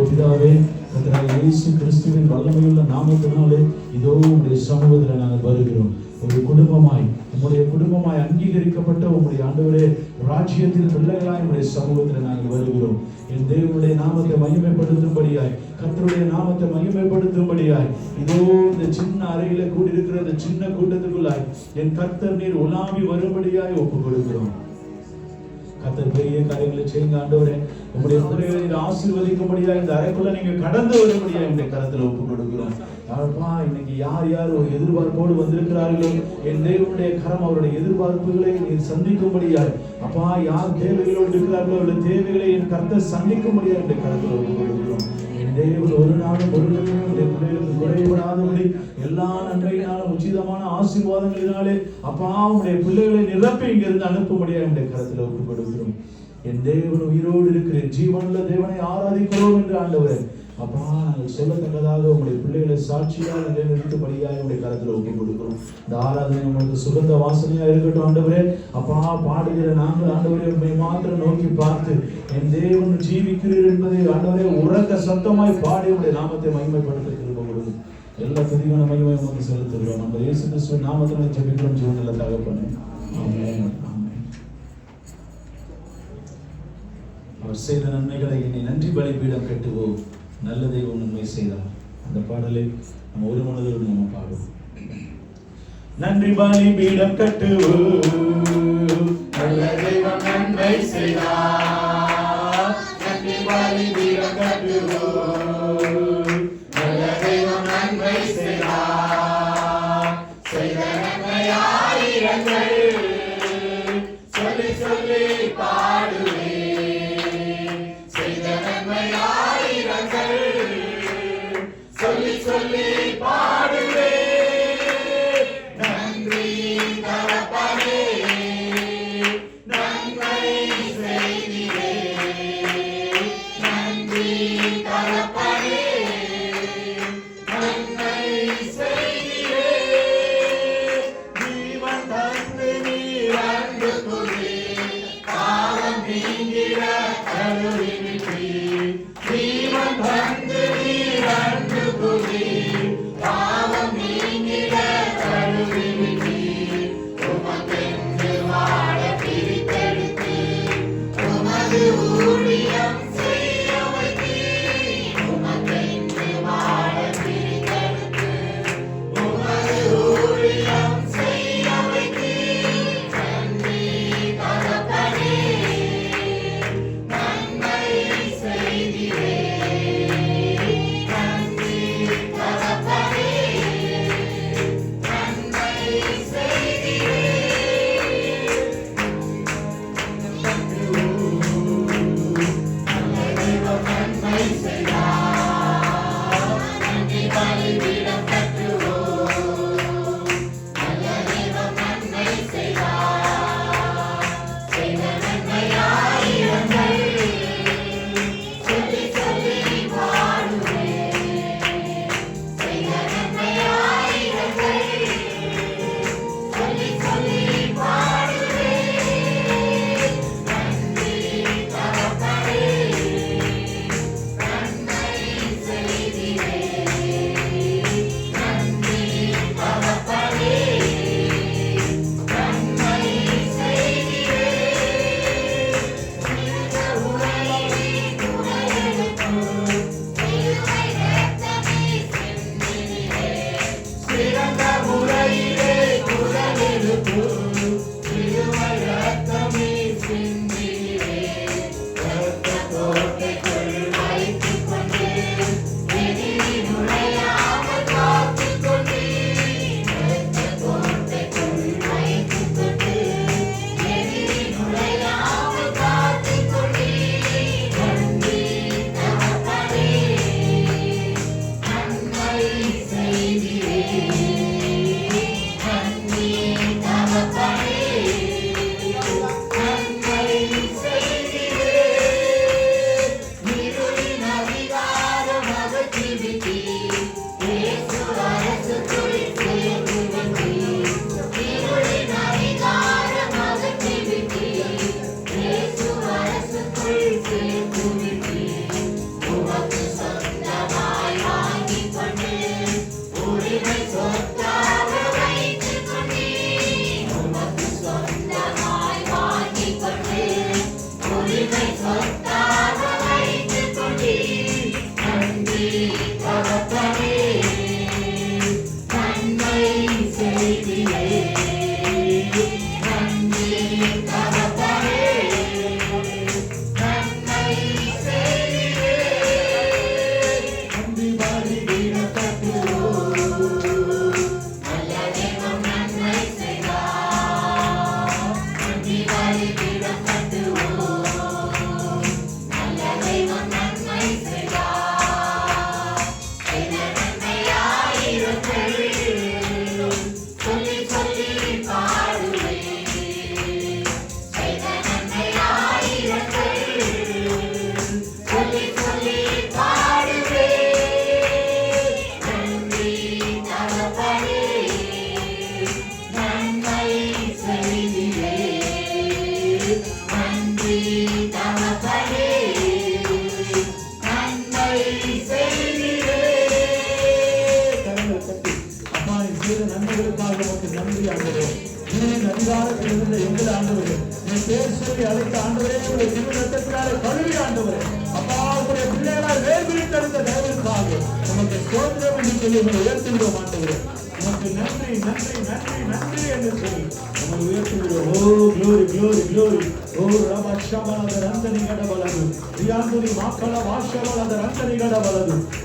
பிதாவே, கர்த்தராகிய இயேசு கிறிஸ்துவின் வல்லமையுள்ள நாமத்தினாலே இதோ உம்முடைய சமூகத்தில் நாங்கள் வருகிறோம். ஒரு குடும்பமாய், உம்முடைய குடும்பமாய் அங்கீகரிக்கப்பட்ட உம்முடைய ஆண்டவரே ராஜ்யத்தின் பிள்ளைகளாய் உம்முடைய சமூகத்தில் நாங்கள் வருகிறோம். என் தேவனுடைய நாமத்தை மகிமைப்படுத்தும்படியாய், கர்த்தருடைய நாமத்தை மகிமைப்படுத்தும்படியாய் இதோ இந்த சின்ன அறையில கூடியிருக்கிற இந்த சின்ன கூட்டத்துக்குள்ளாய் என் கர்த்தர் நீர் உலாவி வரும்படியாய் ஒப்புக் கொடுக்கிறோம். கர்த்தர் பெரிய காரியங்களை செய்யுங்க ஆண்டவரே. உங்களுடைய பிள்ளைகளை ஆசீர்வதிக்கும்படியா இந்த அறைக்குள்ள நீங்க கடந்து வரும்படியா என்னுடைய கரத்துல ஒப்புக் கொடுக்கிறோம். அப்பா, இன்னைக்கு யார் யார் ஒரு எதிர்பார்ப்போடு வந்திருக்கிறார்களோ என் தேவனுடைய கரம் அவருடைய எதிர்பார்ப்புகளை நீர் சந்திக்கும்படியாய், அப்பா யார் தேவைகளோடு இருக்கிறார்களோ அவருடைய தேவைகளை என் கர்த்தர் சந்திக்கும்படியா என்னுடைய கரத்துல ஒப்புக் கொடுக்கிறோம். என் தேவன் ஒரு நாளும் ஒரு பிள்ளைகளுக்கு குறைபடாதபடி எல்லா நன்மையினாலும் உச்சிதமான ஆசீர்வாதங்களினாலே அப்பா உடைய பிள்ளைகளை நிரப்பி இங்கிருந்து அனுப்பும்படியா என்னுடைய கரத்துல ஒப்புக் கொடுக்கிறோம். என் தேவன் உயிரோடு இருக்கிறேன், ஜீவனுள்ள தேவனை ஆராதிக்கிறோம் என்று ஆண்டவரே அப்பா நாங்கள் சொல்லத்தக்கதாக உங்களுடைய பிள்ளைகளை சாட்சியாக நிலைநிறுத்தபடியாக உங்களுடைய கரத்துல ஒப்புக் கொடுக்கிறோம். இந்த ஆராதனை உங்களுக்கு சுகந்த வாசனையா இருக்கட்டும் ஆண்டவரே. அப்பா பாடுகிற நாங்கள் ஆண்டவரே உண்மை மாத்திரம் நோக்கி பார்த்து என் தேவன் ஜீவிக்கிறீர் என்பதை ஆண்டவரே உறக்க சத்தமாய் பாடி உங்களுடைய நாமத்தை மகிமைப்படுத்த திரும்ப கொடுக்கும். எல்லா துதிகான மகிமை உமக்கு செலுத்துகிறோம். நம்ம இயேசு கிறிஸ்துவின் நாமத்தில் ஜெபிக்கிறோம் ஜீவனுள்ள தகப்பனே. ஆமென். அவர் செய்த நன்மைகளை இனி நன்றி பலிபீடம் கட்டுவோம். நல்ல தெய்வம் நன்மை செய்தார். அந்த பாடலை நம்ம ஒரு மனதோடு நம்ம பாடுவோம். நன்றி பலிபீடம் கட்டுவோம், நல்ல தெய்வம் நன்மை செய்தார். நன்றி பலிபீடம் கட்டுவோம், நல்ல தெய்வம் நன்மை செய்தார். செய்த நன்மையாயிரங்கள் சொல்லி சொல்லி பாடுவே. சொல்லி சொல்லி பாடுவே. நன்றி தகப்பனே.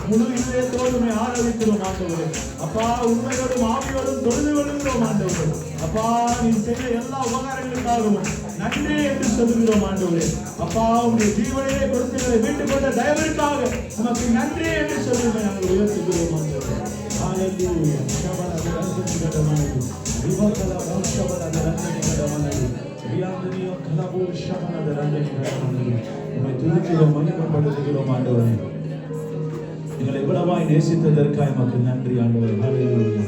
முழு இதயத்தோடுமே ஆராதிக்கிறோம் ஆண்டவரே. அப்பா உண்மையோடும் ஆவியோடும் தொழுது கொள்கிறோம் ஆண்டவரே. அப்பா நீ செய்த எல்லா உபகாரங்களுக்காகவும் நன்றி என்று சொல்லுகிறோம் ஆண்டவரே. அப்பா உங்களுடைய ஜீவனையே கொடுத்து மீட்டுக் கொண்ட தயவிற்காக நமக்கு நன்றி என்று சொல்லி நாங்கள் உயர்த்துகிறோம் ஆண்டவரே. ஹalleluya. ஷபல ரந்தனி கடமனது விவகல ரஷபல ரந்தனி கடமனது ரியாந்தனியோ கலபு ஷபல ரந்தனி கடமனது உம்மை துதிக்கிறோம், மகிமைப்படுத்துகிறோம் ஆண்டவரே. எங்களை இவ்வளவாய் நேசித்ததற்காக நமக்கு நன்றி ஆண்டவரே. ஹalleluya.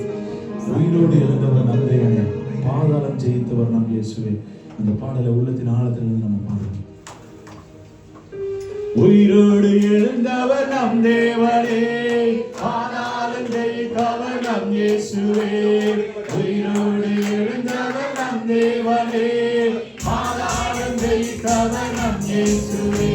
உயிரோடு இருந்தவர் நம்புகிறேன், பாதாளம் ஜெயித்தவர் நம் இயேசுவே. அந்த பாடலை உள்ளத்தின் ஆழத்திலிருந்து நம்ம பாடுவோம். உயிரோடு எழுந்தவர் நம் தேவனே, பாதாளம் ஜெயித்தவர் நம் இயேசுவே. உயிரோடு எழுந்தவர் நம் தேவனே, பாதாளம் ஜெயித்தவர் நம் இயேசுவே.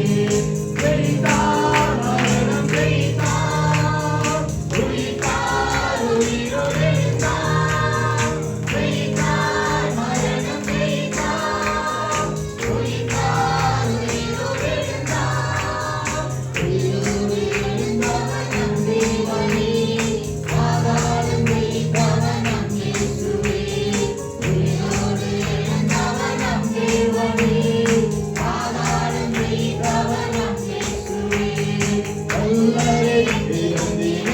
ஜெயித்தார், மரணம் ஜெயித்தார், உயிர்த்தார், உயிரோடு எழுந்தார். ஜெயித்தார், மரணம் ஜெயித்தார், உயிர்த்தார், உயிரோடு எழுந்தார். உயிரோடு எழுந்தவர் நம் தேவனே, பாதாளம் ஜெயித்தவர் நம் இயேசுவே. உயிரோடு எழுந்தவர் நம் தேவனே, பாதாளம் ஜெயித்தவர் நம் இயேசுவே. கல்லறை திறந்திட,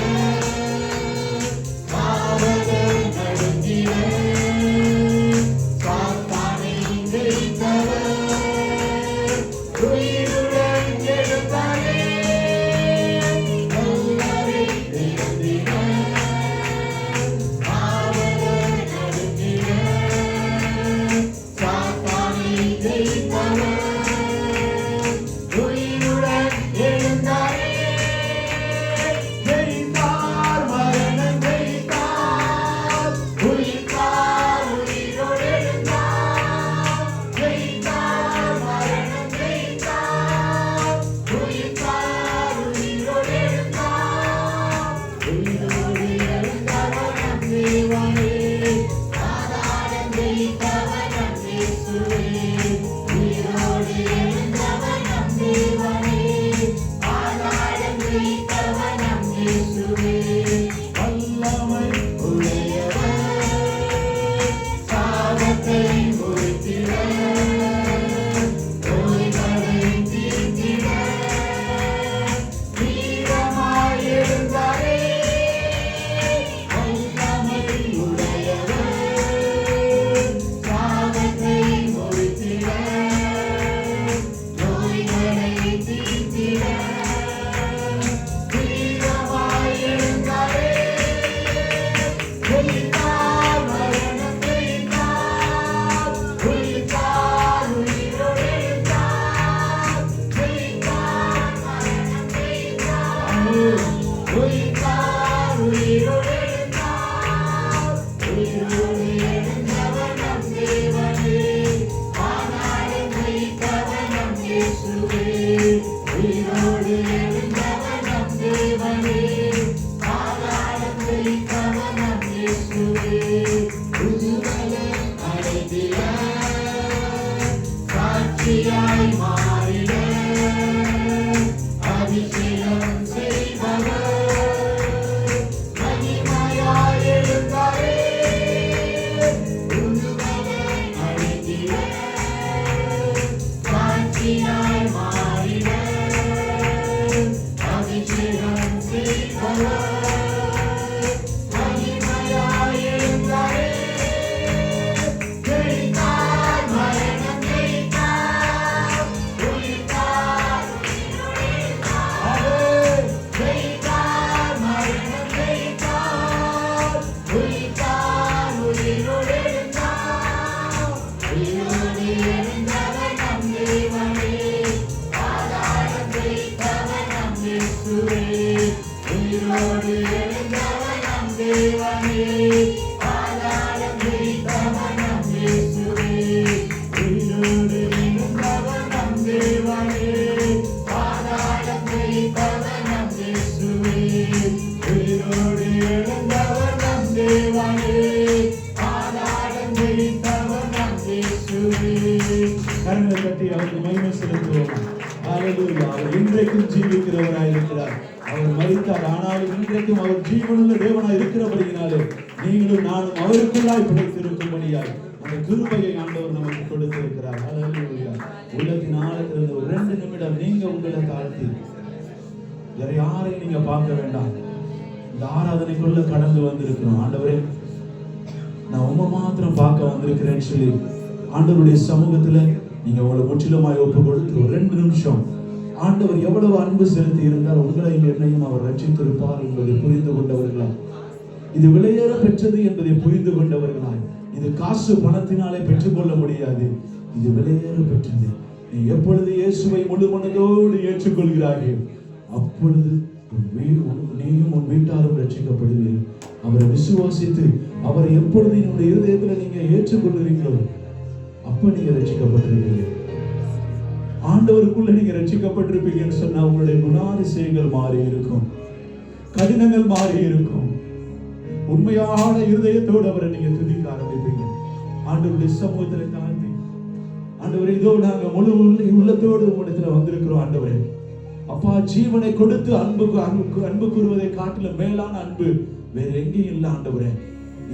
பாவங்கள் நடுங்கிட, சாத்தானை ஜெயித்தவர் உயிருடன் எழுந்தாரே. கல்லறை திறந்திட, பாவங்கள் நடுங்கிட, சாத்தானை ஜெயித்தவர் உயிருடன் எழுந்தாரே. ஜெயித்தார், மரணம் ஜெயித்தார், உயிர்த்தார், உயிரோடு எழுந்தார். ஜெயித்தார், மரணம் ஜெயித்தார், உயிர்த்தார், உயிரோடு எழுந்தார். உயிரோடு எழுந்தவர் நம் தேவனே, பாதாளம் ஜெயித்தவர் நம் இயேசுவே. உயிரோடு எழுந்தவர் நம் தேவனே, பாதாளம் ஜெயித்தவர் நம் இயேசுவே. வல்லமை உடையவர், சாபத்தை முறித்திட, நோய்களை தீர்த்திட, வீரமாய் எழுந்தாரே. வல்லமை உடையவர், சாபத்தை முறித்திட, நோய்களை தீர்த்திட, வீரமாய் எழுந்தாரே. ஜெயித்தார், மரணம் ஜெயித்தார், உயிர்த்தார், உயிரோடு எழுந்தார். ஜெயித்தார், மரணம் ஜெயித்தார், உயிர்த்தார், உயிரோடு எழுந்தார். உயிரோடு எழுந்தவர் நம் தேவனே, பாதாளம் ஜெயித்தவர் நம் இயேசுவே. உயிரோடு எழுந்தவர் நம் தேவனே, பாதாளம் ஜெயித்தவர் நம் இயேசுவே. புதுபலம் அடைந்திட, சாட்சியாய் மாறிட, அபிஷேகம் செய்தவர் மகிமையாய் எழுந்தாரே. புதுபலம் அடைந்திட, கரங்களை தட்டி அவருக்கு மகிமை செலுத்துவோம். ஹalleluya. அவர் இன்றைக்கும் ஜீவிக்கிறவராய் இருக்கிறார். அவர் மரித்தார், ஆனாலும் இன்றைக்கும் அவர் ஜீவனுள்ள தேவனாய் இருக்கிறபடியினாலே நீங்களும் நானும் அவருக்குள்ளாய் பிழைத்திருக்கும்படியாய் அந்த கிருபையை ஆண்டவர் நமக்கு கொடுத்திருக்கிறார். ஹalleluya. உள்ளத்தின் ஆழத்திலிருந்து ஒரு 2 நிமிடம் நீங்க உங்களை தாழ்த்தி வேற யாரையும் நீங்க பார்க்க வேண்டாம். இந்த ஆராதனைக்குள்ள கடந்து வந்திருக்கிறோம். ஆண்டவரே, நான் உங்க மாத்திரம் பார்க்க வந்திருக்கிறேன்னு சொல்லி ஆண்டவருடைய சமூகத்துல நீங்க உங்களை முற்றிலுமாய் ஒப்பு கொடுத்து ஒரு 2 நிமிஷம் ஆண்டவர் எவ்வளவு அன்பு செலுத்தி இருந்தால் உங்களையும் என்னையும் அவர் ரட்சித்திருப்பார் என்பதை புரிந்து கொண்டவர்களாய், இது விலையேற பெற்றது என்பதை புரிந்து கொண்டவர்களாய், இது காசு பணத்தினாலே பெற்றுக்கொள்ள முடியாது, இது விலையேற பெற்றது. நீ எப்பொழுது இயேசுவை முழு மனதோடு ஏற்றுக்கொள்கிறார்கள் அப்பொழுது நீயும் உன் வீட்டாரும் ரட்சிக்கப்படுவீர்கள். அவரை விசுவாசித்து அவரை எப்பொழுது என்னுடைய இருதயத்துல நீங்க ஏற்றுக்கொள்கிறீங்களோ அப்ப நீங்க ரட்சிக்கப்பட்டிருப்பீங்க. ஆண்டவருக்குள்ள நீங்க ரட்சிக்கப்பட்டிருப்பீங்கன்னு சொன்னா உங்களுடைய குணாதிசயங்கள் மாறி இருக்கும், கடினங்கள் மாறி இருக்கும். உண்மையான இருதயத்தோடு அவரை நீங்க துதிக்க ஆரம்பிப்பீங்க. ஆண்டவருடைய சமூகத்துல தாழ்த்தி, ஆண்டவரே இதோ நாங்க முழு உள்ளத்தோடு உங்களிடத்துல வந்திருக்கிறோம். ஆண்டவரே அப்பா, ஜீவனை கொடுத்து அன்பு கூறுவதை காட்டிலும் மேலான அன்பு வேற எங்கேயும் இல்லை. ஆண்டவரே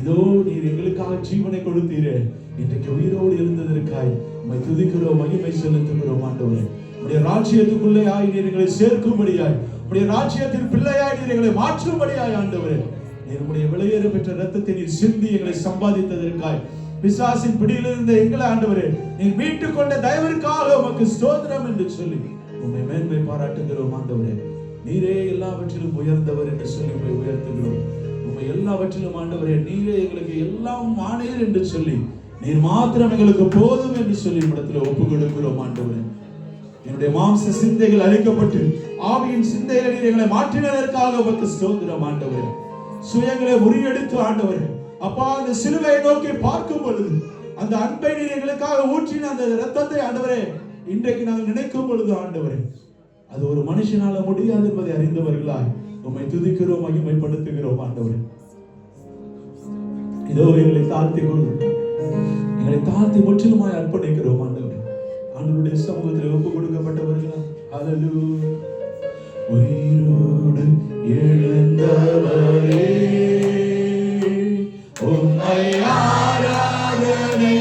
இதோ நீர் எங்களுக்காக ஜீவனை கொடுத்தீரே, இன்றைக்கு உயிரோடு எழுந்ததற்காய் உம்மை துதிக்கிறோம், மகிமை செலுத்துகிறோம். ஆண்டவரே உம்முடைய ராஜ்யத்துக்குள்ளே நீர் எங்களை சேர்க்கும்படியாய், உம்முடைய ராஜ்யத்தின் பிள்ளையாய் நீர் எங்களை மாற்றும்படியாய், ஆண்டவரே நீர் உம்முடைய விலையேற பெற்ற ரத்தத்தை நீர் சிந்தி எங்களை சம்பாதித்ததற்காய், பிசாசின் பிடியிலிருந்து எங்களை ஆண்டவரே நீர் மீட்டுக் கொண்ட தயவிற்காக உமக்கு ஸ்தோத்திரம் என்று சொல்லி உம்மை மேன்மை பாராட்டுகிறோம். ஆண்டவரே நீரே எல்லாவற்றிலும் உயர்ந்தவர் என்று சொல்லி உம்மை உயர்த்துகிறோம். உம்மை எல்லாவற்றிலும் ஆண்டவரே நீரே எங்களுக்கு எல்லாம் ஆணையர் என்று சொல்லி, நீர் மாத்திரம் எங்களுக்கு போதும் என்று சொல்லி இடத்துல ஒப்பு கொடுக்கிறோம். ஆண்டவரே என்னுடைய மாம்ச சிந்தைகள் அழிக்கப்பட்டு ஆவியின் சிந்தைகளை நீர் எங்களை மாற்றினதற்காக உமக்கு ஸ்தோத்திரம். ஆண்டவரே சுயங்களை முறியடித்து ஆண்டவரே அப்பா அந்த சிலுவையை நோக்கி பார்க்கும் பொழுது அந்த அன்பை நீர் எங்களுக்காக ஊற்றின அந்த இரத்தத்தை ஆண்டவரே இன்றைக்கு நாங்கள் நினைக்கும் பொழுது ஆண்டவரே அது ஒரு மனுஷனால முடியாது என்பதை அறிந்தவர்களாய் உம்மை துதிக்கிறோம், மகிமைப்படுத்துகிறோம். ஆண்டவரே இதோ எங்களை தாழ்த்தி கொள்ளுங்கள், எங்களை தாழ்த்தி முற்றிலுமாய் அர்ப்பணிக்கிறோம். ஆண்டவரே ஆண்டவருடைய சமூகத்தில் ஒப்பு கொடுக்கப்பட்டவர்களா ஹல்லேலூயா. உயிரோடு எழுந்தவரே உம்மை ஆராதனை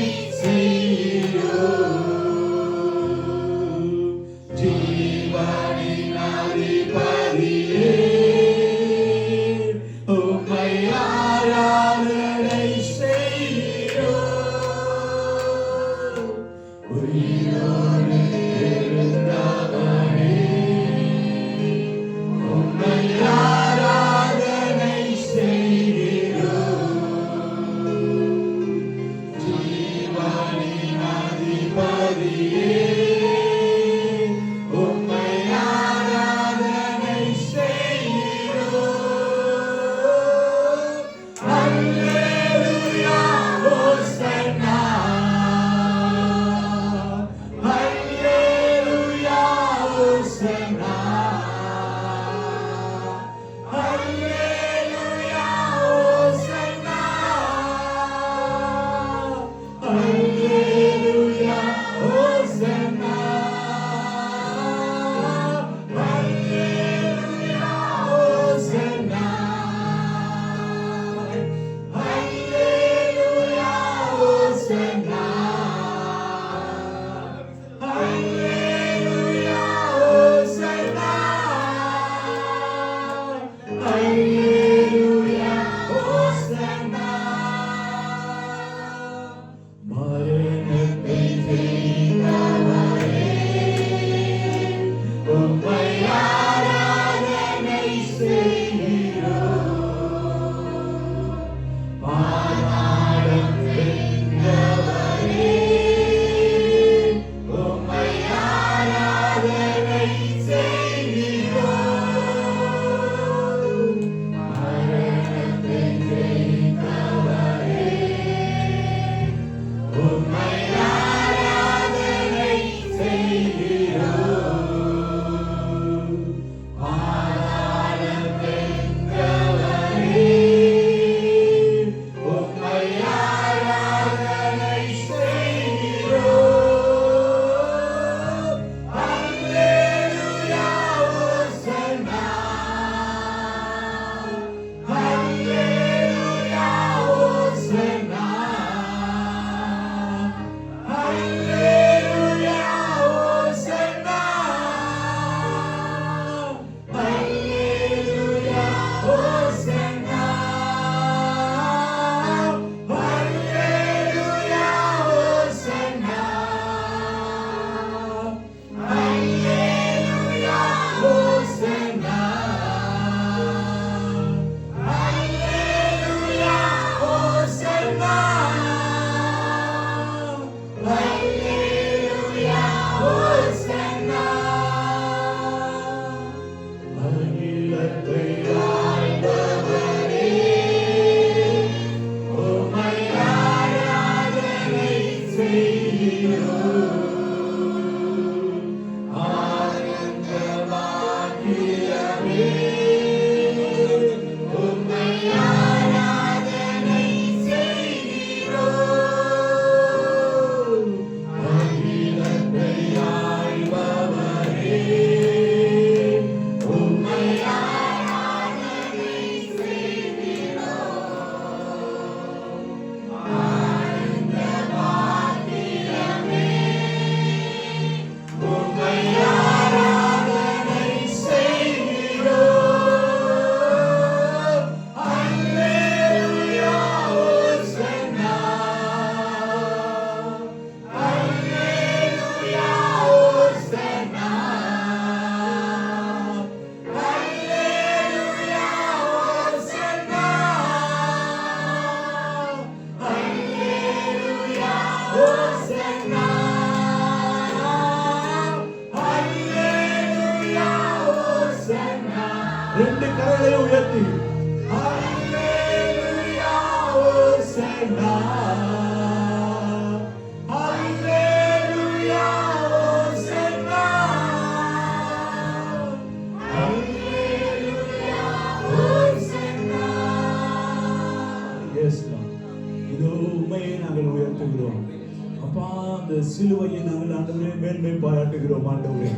அந்த சிலுவையை நாங்கள் ஆண்டவரே மேன்மை பாராட்டுகிறோம். ஆண்டவரே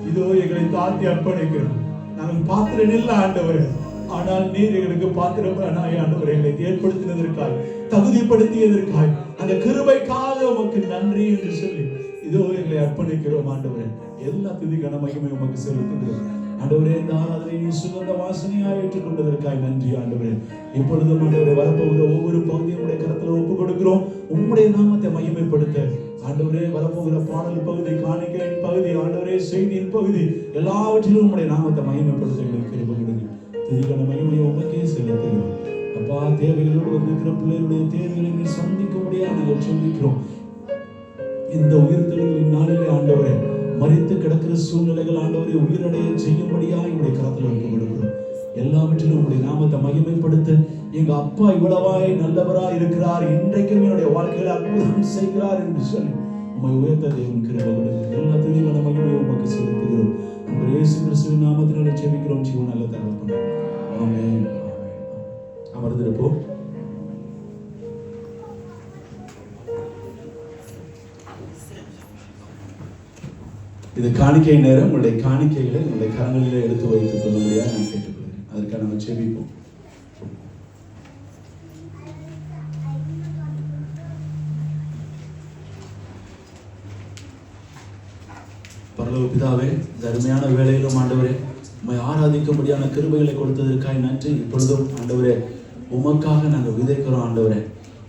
இதோ எங்களை தாழ்த்தி அர்ப்பணிக்கிறோம். நாங்கள் பாத்திரம் இல்லை ஆண்டவரே, ஆனால் நீர் எங்களுக்கு பாத்திரமானாய் ஆண்டவரே. எங்களை ஏற்படுத்தினதற்காய், தகுதிப்படுத்தியதற்காய், அந்த கிருபைக்காக உமக்கு நன்றி என்று சொல்லி இதோ எங்களை அர்ப்பணிக்கிறோம் ஆண்டவரே. எல்லா துதி கன மகிமை உமக்கு செலுத்துகிறோம் ஆண்டவரே. இந்த ஆராதனை சுகந்த வாசனையாய் ஏற்றுக்கொண்டதற்காய் நன்றி ஆண்டவரே. இப்பொழுதும் ஆண்டவரே வரப்போகிற ஒவ்வொரு பகுதியும் உடைய கரத்துல ஒப்பு கொடுக்கிறோம். உம்முடைய நாமத்தை மகிமைப்படுத்த ஆண்டவரே வரப்போகிற பாடல் பகுதி, காணிக்கையின் பகுதி, ஆண்டவரே செய்தியின் பகுதி, எல்லாவற்றிலும் உம்முடைய நாமத்தை மகிமைப்படுத்த எங்களுக்கு கிருபை கொடுங்க. துதி கன மகிமையை உமக்கே செலுத்துகிறோம் அப்பா. தேவைகளோடு வந்திருக்கிற பிள்ளைகளுடைய தேவைகளை நீ சந்திக்க முடியாது நாங்கள் சொல்லிக்கிறோம். இந்த உயிர்த்தெழுதலின் நாளிலே ஆண்டவரே மரித்து கிடக்கிற சூழ்நிலைகள் ஆண்டவரை உயிரடைய செய்யும்படியா என்னுடைய கரத்தில் ஒப்பு கொடுக்கிறோம். எல்லாவற்றிலும் உங்களுடைய நாமத்தை மகிமைப்படுத்த எங்க அப்பா இவ்வளவாய் நல்லவராய் இருக்கிறார், இன்றைக்கும் என்னுடைய வாழ்க்கையில அற்புதம் செய்கிறார் என்று சொல்லி உம்மை உயர்த்த தேவன் கிருபை கொடுங்க. எல்லா துதிக்கான மகிமையை உமக்கு செலுத்துகிறோம். உங்கள் இயேசு கிறிஸ்துவின் நாமத்தினாலே ஜெபிக்கிறோம். ஜீவன் நல்ல தகப்பனே, ஆமென். அமர்ந்திருப்போம். இது காணிக்கை நேரம். உங்களுடைய காணிக்கைகளை உங்களுடைய கரங்களிலே எடுத்து வைத்துக் கொள்ள முடியாது நான் கேட்டுக்கொள்கிறேன். அதற்காக நம்ம ஜெபிப்போம். பரலோக பிதாவே, இந்த அருமையான வேளையிலும் ஆண்டவரே உம்மை ஆராதிக்கும்படியான கிருபைகளை கொடுத்ததற்காக நன்றி. இப்பொழுதும் ஆண்டவரே உமக்காக நாங்கள் விதைக்கிறோம். ஆண்டவரே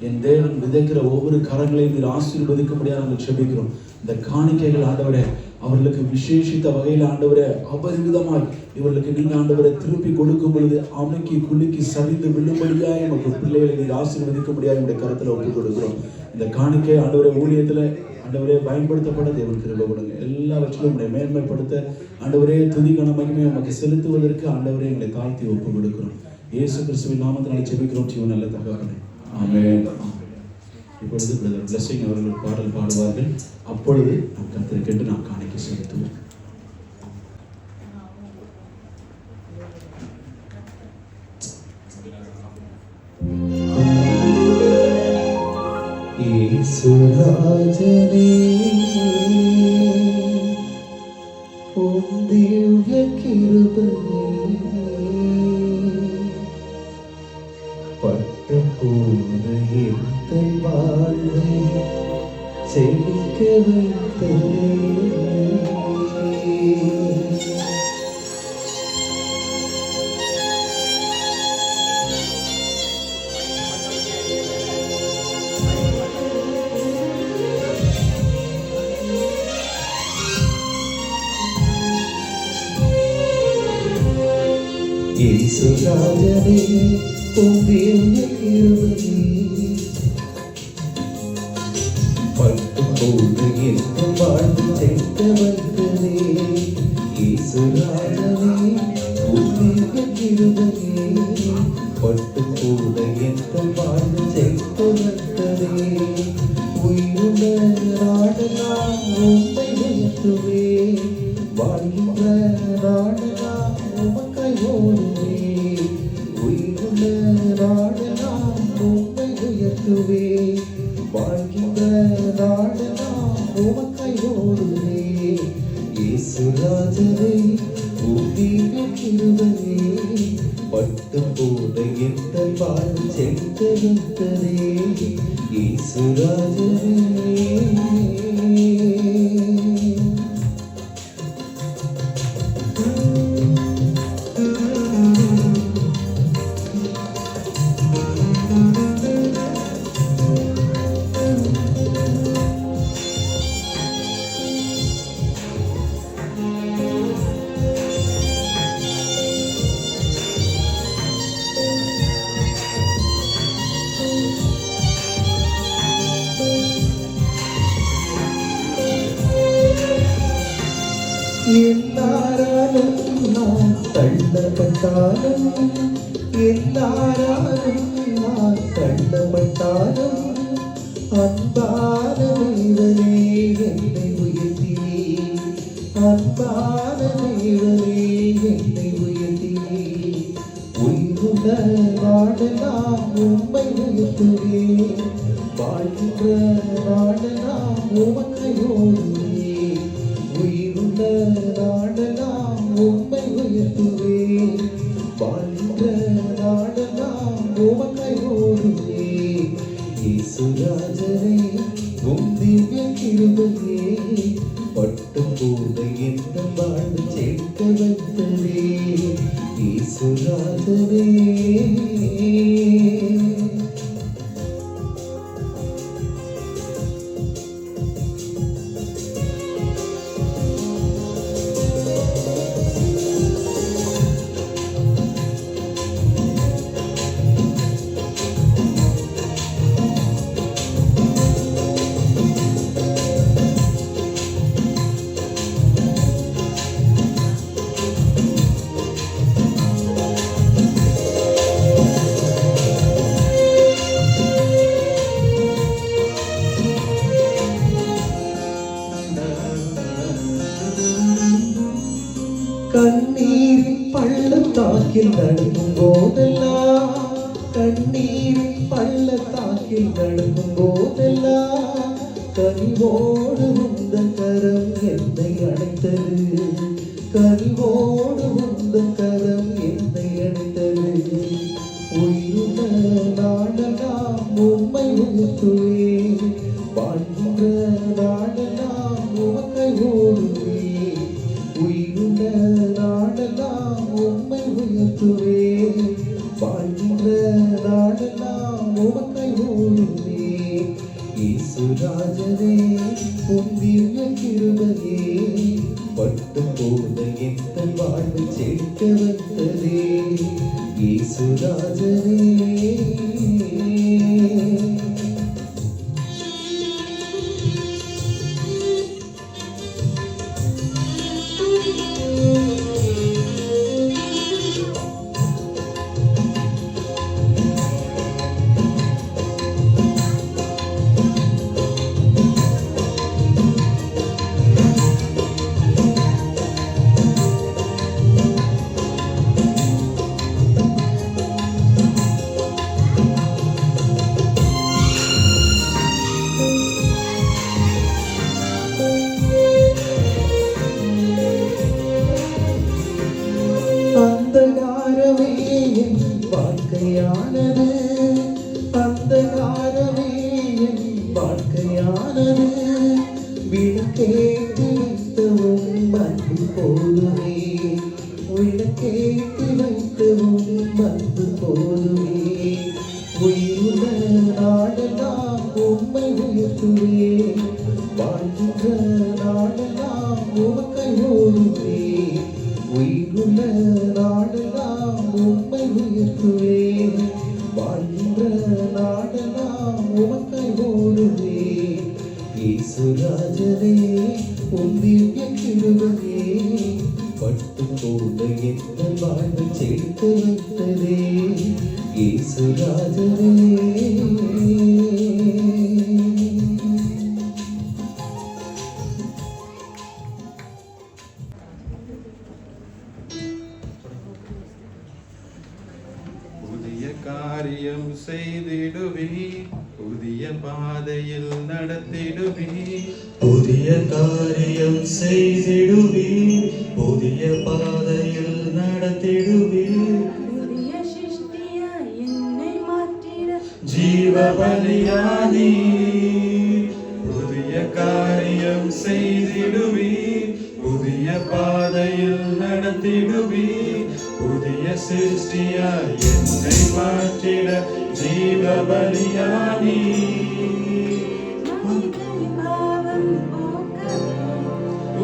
என் தேவன் விதைக்கிற ஒவ்வொரு கரங்களையும் நீர் ஆசீர்வதிக்கும்படியாக நாங்கள் ஜெபிக்கிறோம். இந்த காணிக்கைகள் ஆண்டவரே அவர்களுக்கு விசேஷித்த வகையில் ஆண்டவரே அபரிவிதமாய் இவர்களுக்கு நீங்க ஆண்டவரை திருப்பி கொடுக்கும் பொழுது அமைக்கி குலுக்கி சரிந்து விழும்படியாய் நமக்கு பிள்ளைகளை நீர் ஆசீர்வதிக்கும்படியாக என்னுடைய கருத்துல ஒப்புக் கொடுக்கிறோம். இந்த காணிக்கை ஆண்டவரை ஊழியத்துல ஆண்டவரே பயன்படுத்தப்பட தேவன் கிருபை கொடுங்க. எல்லாவற்றிலும் உங்களை மேன்மைப்படுத்த ஆண்டவரே துதி கன மகிமையை நமக்கு செலுத்துவதற்கு ஆண்டவரே எங்களை தாழ்த்தி ஒப்புக் கொடுக்கிறோம். இயேசு கிறிஸ்துவின் நாமத்தினாலே ஜெபிக்கிறோம். ஜீவன் நல்ல தகப்பனே, ஆமென். இப்பொழுது பிரதர் பிளஸிங் அவர்கள் பாடல் பாடுவார்கள். அப்பொழுது நாம் கர்த்தருக்கென்று நாம் காணிக்கை செலுத்துவோம். യേശുരാജനേ ഉം ദിവ്യ കൃപയേ പട്ടപൂർണ്ണ എന്തൻ வாழ்வை செழிக்க வைத்ததே. യേശുരാജനേ ഉം ദിവ്യ കൃപയേ பட்டுப்போது எந்த வாழ்வு சேர்க்க வைத்ததே. ஈசுராஜனே உம் திவ்ய கிருபையே பட்டுப்போது எந்த வாழ்வு சேர்க்க வைத்ததே. உயிருள்ள நாடனா உம்மை உயர்த்துவே, வாழ்கின்ற நாடனா உமக்காய் ஓடுவே. உயிருள்ள நாடனா உம்மை உயர்த்துவே, வாழ்கின்ற நாடெல்லாம் உமக்காய் ஓடுவே. യേശുരാജனே உம் திவ்ய கிருபையே பட்டுப்போல எந்த வாழ்வு செழிக்க வைத்ததே. യേശുരാജனே எல்லாராலும் நான் தள்ளப்பட்டாலும், எல்லாராலும் நான் தள்ளப்பட்டாலும், அன்பான தேவனே என்னை உயர்த்தினே, அன்பான தேவனே என்னை உயர்த்தினே. உயிருள்ள நாடெல்லாம் உம்மை உயர்த்துவேன். வாழ்கின்ற நாடெல்லாம் உமக்கை ஓடுவேன். உயிருள்ள நாடெல்லாம் உம்மை உயர்த்துவேன். வாழ்கின்ற நாடெல்லாம் உமக்கை ஓடுவேன். இயேசுராஜனே உம் திவ்ய கிருபையே பட்டும் போத எந்த வாழ்வு சேர்க்க வைத்ததே. இயேசுராஜனே கண்ணீரின் பள்ளத்தாக்கில் நடக்கும் போதெல்லாம், கண்ணீரின் பள்ளத்தாக்கில் நடக்கும் போதெல்லாம் கனிவோடு உந்தன் கரம் என்னை அணைத்தது. கனிவோடு உந்தன் கரம் என்னை அணைத்தது. உயிருள்ள நாடெல்லாம் உம்மை உயர்த்துவேன். வாழ்கின்ற நாடெல்லாம் உமக்கை ஓடுவேன். உயிருள்ள நாடெல்லாம் உம்மை உயர்த்துவேன். வாழ்கின்ற நாடெல்லாம் உமக்கை ஓடுவேன். இயேசுராஜனே உம் திவ்ய கிருபையே பட்டும் போத எந்த வாழ்வு சேர்க்க வைத்ததே. இயேசுராஜனே அந்தகாரமே என் வாழ்க்கையானது. அந்தகாரமே என் வாழ்க்கையானது. விளக்கேற்றி வைத்த உம் அன்பு போதுமே. விளக்கேற்றி வைத்த உம் அன்பு போதுமே. உயிருள்ள நாடெல்லாம் உம்மை உயர்த்துவேன். வாழ்கின்ற நாடெல்லாம் உமக்கை ஓடுவேன். உயிருள்ள நாடெல்லாம் உம்மை உயர்த்துவேன். வாழ்கின்ற நாடெல்லாம் உமக்கை ஓடுவேன். இயேசுராஜனே உம் திவ்ய கிருபையே பட்டும் போத எந்த வாழ்வு சேர்க்க வைத்ததே. இயேசுராஜனே காரியம் செய்திடுவீர், புதிய பாதையில் நடத்திடுவீர். புதிய காரியம் செய்திடுவீர், புதிய பாதையில் நடத்திடுவீர். புதிய சிருஷ்டியாய் என்னை மாற்றிட ஜீவ பலியானி புதிய காரியம் செய்திடுவீர், புதிய பாதையில் நடத்திடுவீர். புதிய சிருஷ்டியாய் என்னை மாற்றிட ஜீவ பலியானி. பாவம் போக்கவே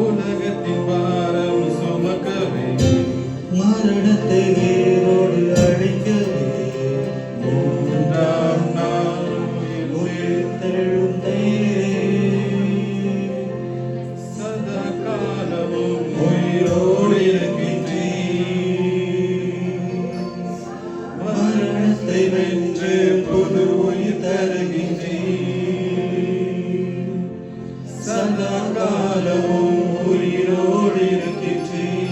உலகத்தின் பாரம் சுமக்கவே மரணத்தை வேரோடு அழிக்கவே மூன்றாம் நாள் உயிர்த்தெழுந்தீரே. சதா காலமும் உயிரோடு இருக்கின்றீர். மரணத்தை வென்று புது உயிர் தருகின்றீர். சதா காலமும் உயிரோடு இருக்கின்றீர்.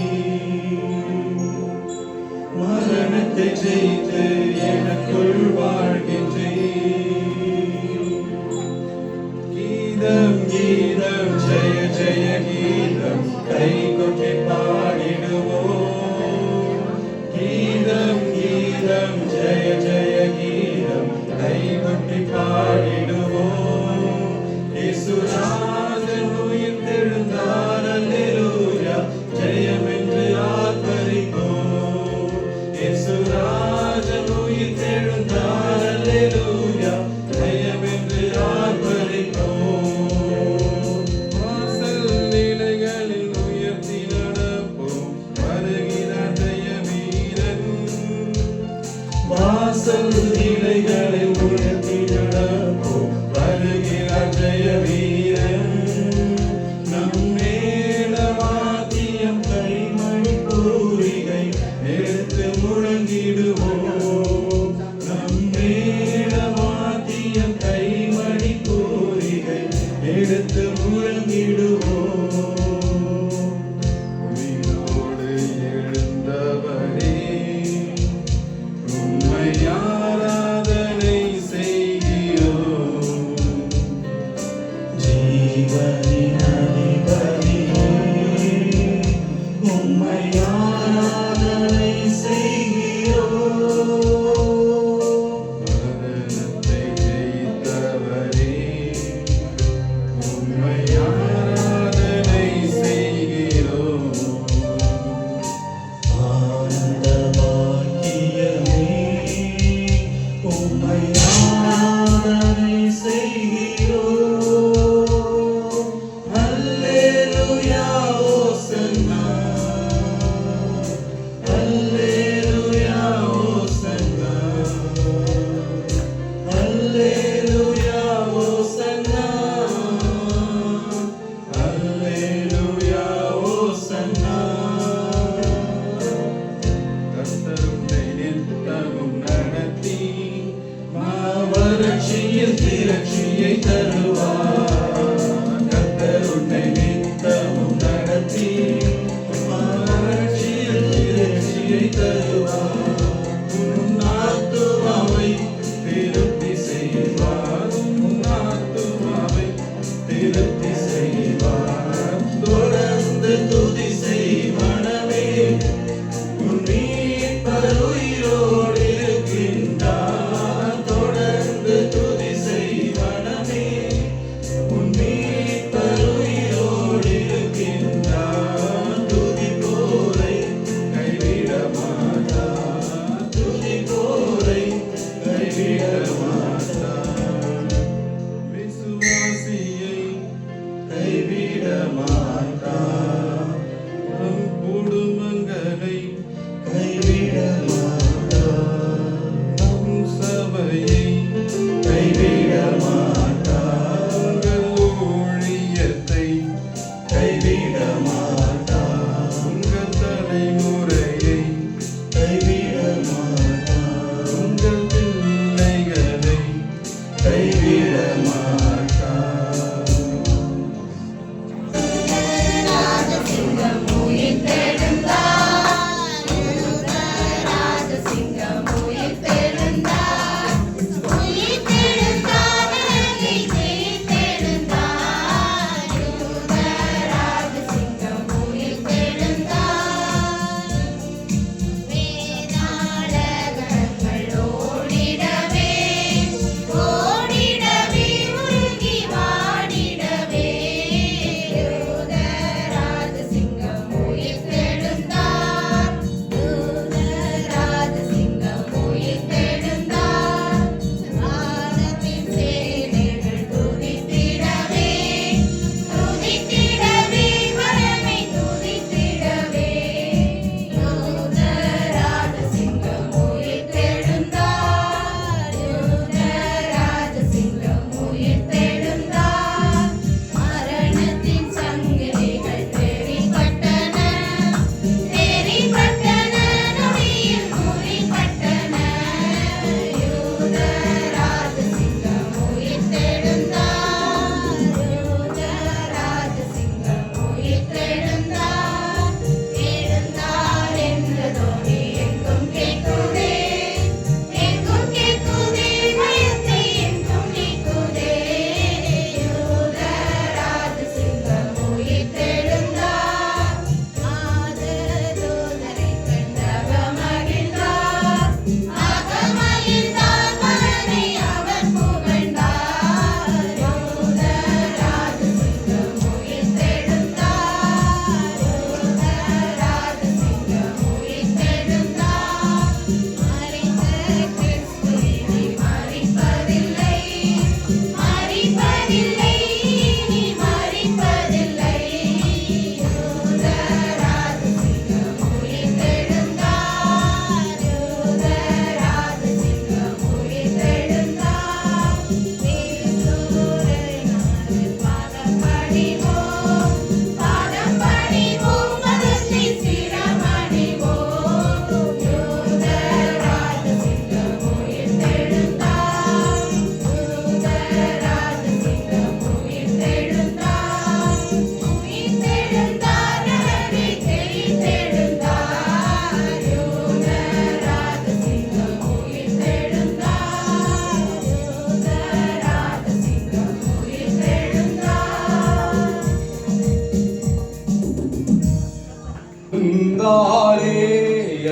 உயிர்த்தெழுந்தாரே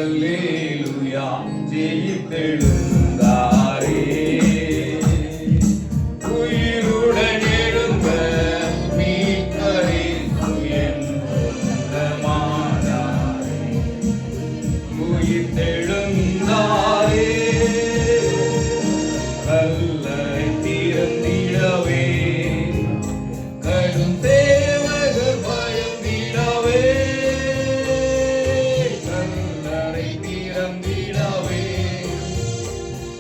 அல்லேலூயா ஜெயித்தெழுந்தாரே உயிருடன் எழுந்த மீட்பரே என் சொந்தமானாரே உயிர்த்தெழுந்தாரே கல்லறை திறந்திடவே கடும் தேவர்கள் பயந்திடவே கல்லறை திறந்திடவே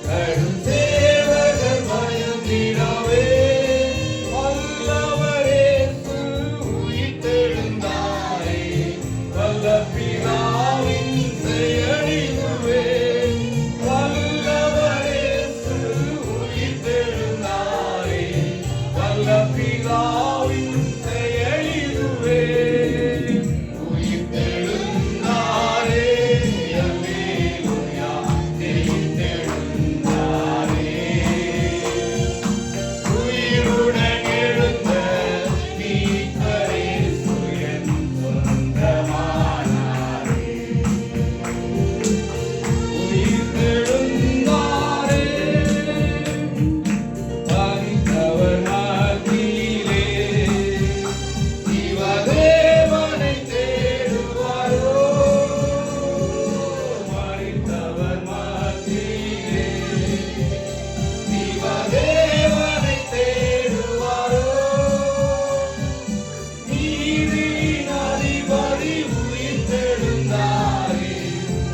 கடும் தேவர்கள் பயந்திடவே வல்லவரே உயிர்த்தெழுந்தாரே வல்ல பிதாவின் செயலிதுவே வல்லவரே உயிர்த்தெழுந்தாரே வல்ல பிதாவின் செயலிதுவே உயிர்த்தெழுந்தாரே அல்லேலூயா ஜெயித்தெழுந்தாரே உயிருடன் எழுந்த மீட்பரே என் சொந்தமானாரே உயிர்த்தெழுந்தாரே மரித்தவர் மத்தியிலே சிவதேவனை தேடுவாரோ மரித்தவர் மத்தியிலே சிவதேவனை தேடுவாரோ நீதியின் அதிபதி உயிர்த்தெழுந்தாரே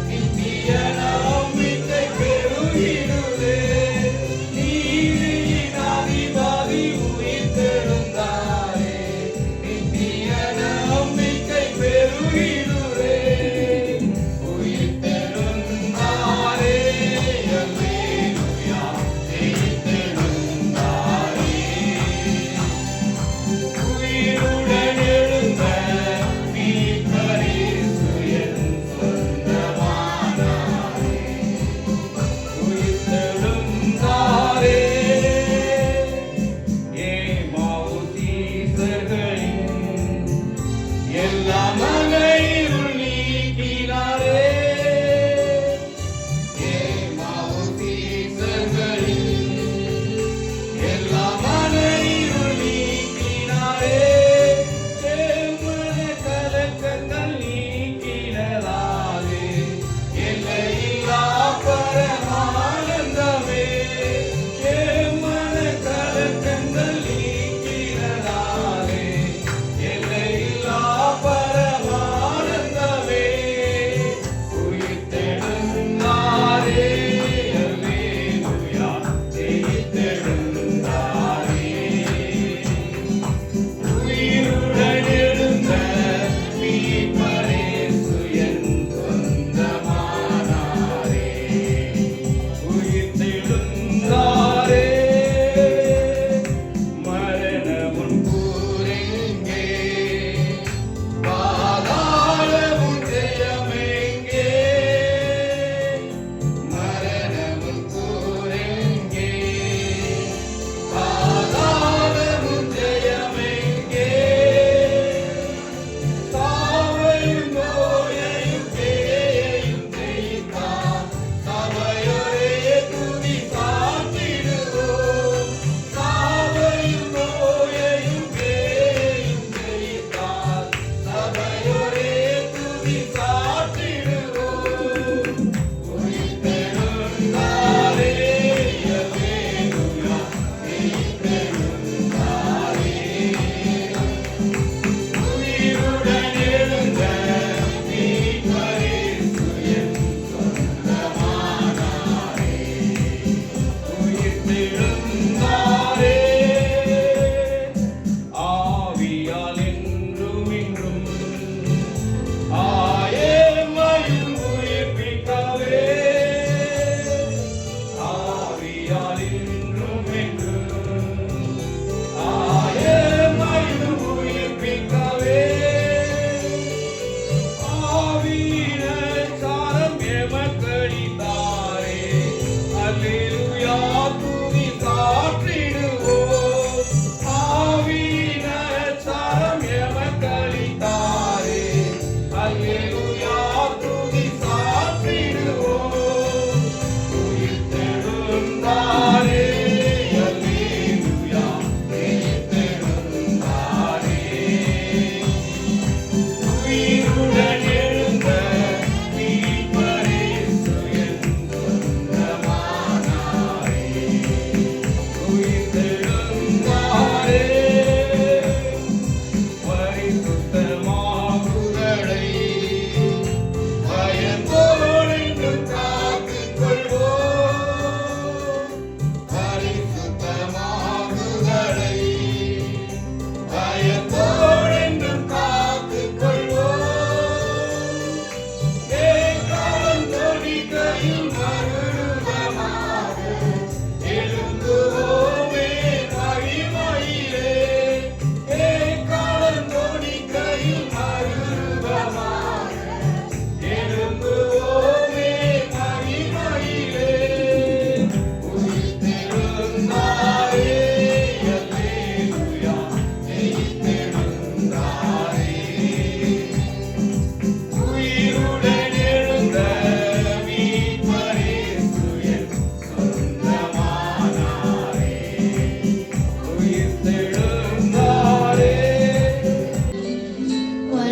நித்திய நம்பிக்கை பெருகிடுதே நீதியின் அதிபதி உயிர்த்தெழுந்தாரே நித்திய நம்பிக்கை பெருகிடுதே உயிர்த்தெழுந்தாரே அல்லேலூயா ஜெயித்தெழுந்தாரே உயிருடன் எழுந்த மீட்பரே என் சொந்தமானாரே உயிர்த்தெழுந்தாரே எம்மாவூர் சீசர்களின் எல்லா மலையிருள் நீக்கினாரே எம்மாவூர் சீசர்களின் எல்லா மலையிருள் நீக்கினாரே செம்மன கலக்கங்கள் நீக்கினதாலே எல்லையில்லா பரமானந்தமே செம்மன கலக்கங்கள் நீக்கினதாலே எல்லையில்லா பரமானந்தமே உயிர்த்தெழுந்தாரே அல்லேலூயா ஜெயித்தெழுந்தாரே உயிருடன் எழுந்த மீட்பரே என் சொந்தமானாரே உயிர்த்தெழுந்தாரே மரணமுன் கூரெங்கே பாதாளமுன் ஜெயமெங்கே மரணமுன் கூரெங்கே பாதாளமுன் ஜெயமெங்கே சாவையும் நோயையும் பேயையும் ஜெயித்தார் சபையோரே துதி சாற்றிடுவோம் சாவையும் நோயையும் பேயையும் ஜெயித்தார் சபையோரே துதி சாற்றிடுவோம் உயிர்த்தெழுந்தாரே அல்லேலூயா ஜெயித்தெழுந்தாரே உயிருடன் எழுந்த மீட்பரே என் சொந்தமானாரே உயிர்த்தெழுந்தாரே ஆவியால் என்றும் இன்றும் ஆயமையும் உயிர்ப்பிக்கவே ஆவியால் என்றும் என்றும் ஆயமையும் உயிர்ப்பிக்கவே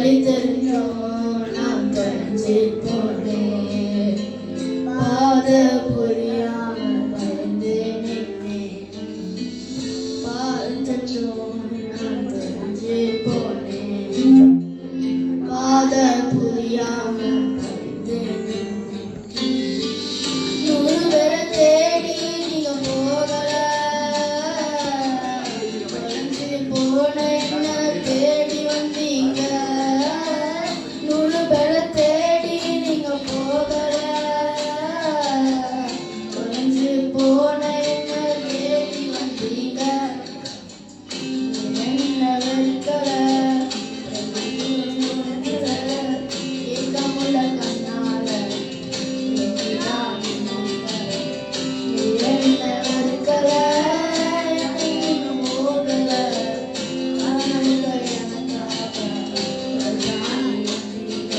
வழி தெரிஞ்சோம் நான் தொலைஞ்சு போனேன். பாத புரியாம பயந்து நின்னேன். பால் தந்தோம் நான் தொலைஞ்சு போனேன். பாத புரியாம பயந்து நின்னேன். 100 பேரை தேடி நீங்க போகல. தொலைஞ்சு போன என்ன தேடி வந்தீங்க. 100 பேரை தேடி நீங்க போகல. தொலைஞ்சு போன என்ன தேடி வந்தீங்க. என்ன வெறுக்கல. ஏக்கமுள்ள கண்ணால என்ன வெறுக்கல. நீங்க போகல. கண்ணால எனக்காக வந்தானி வந்தீங்க.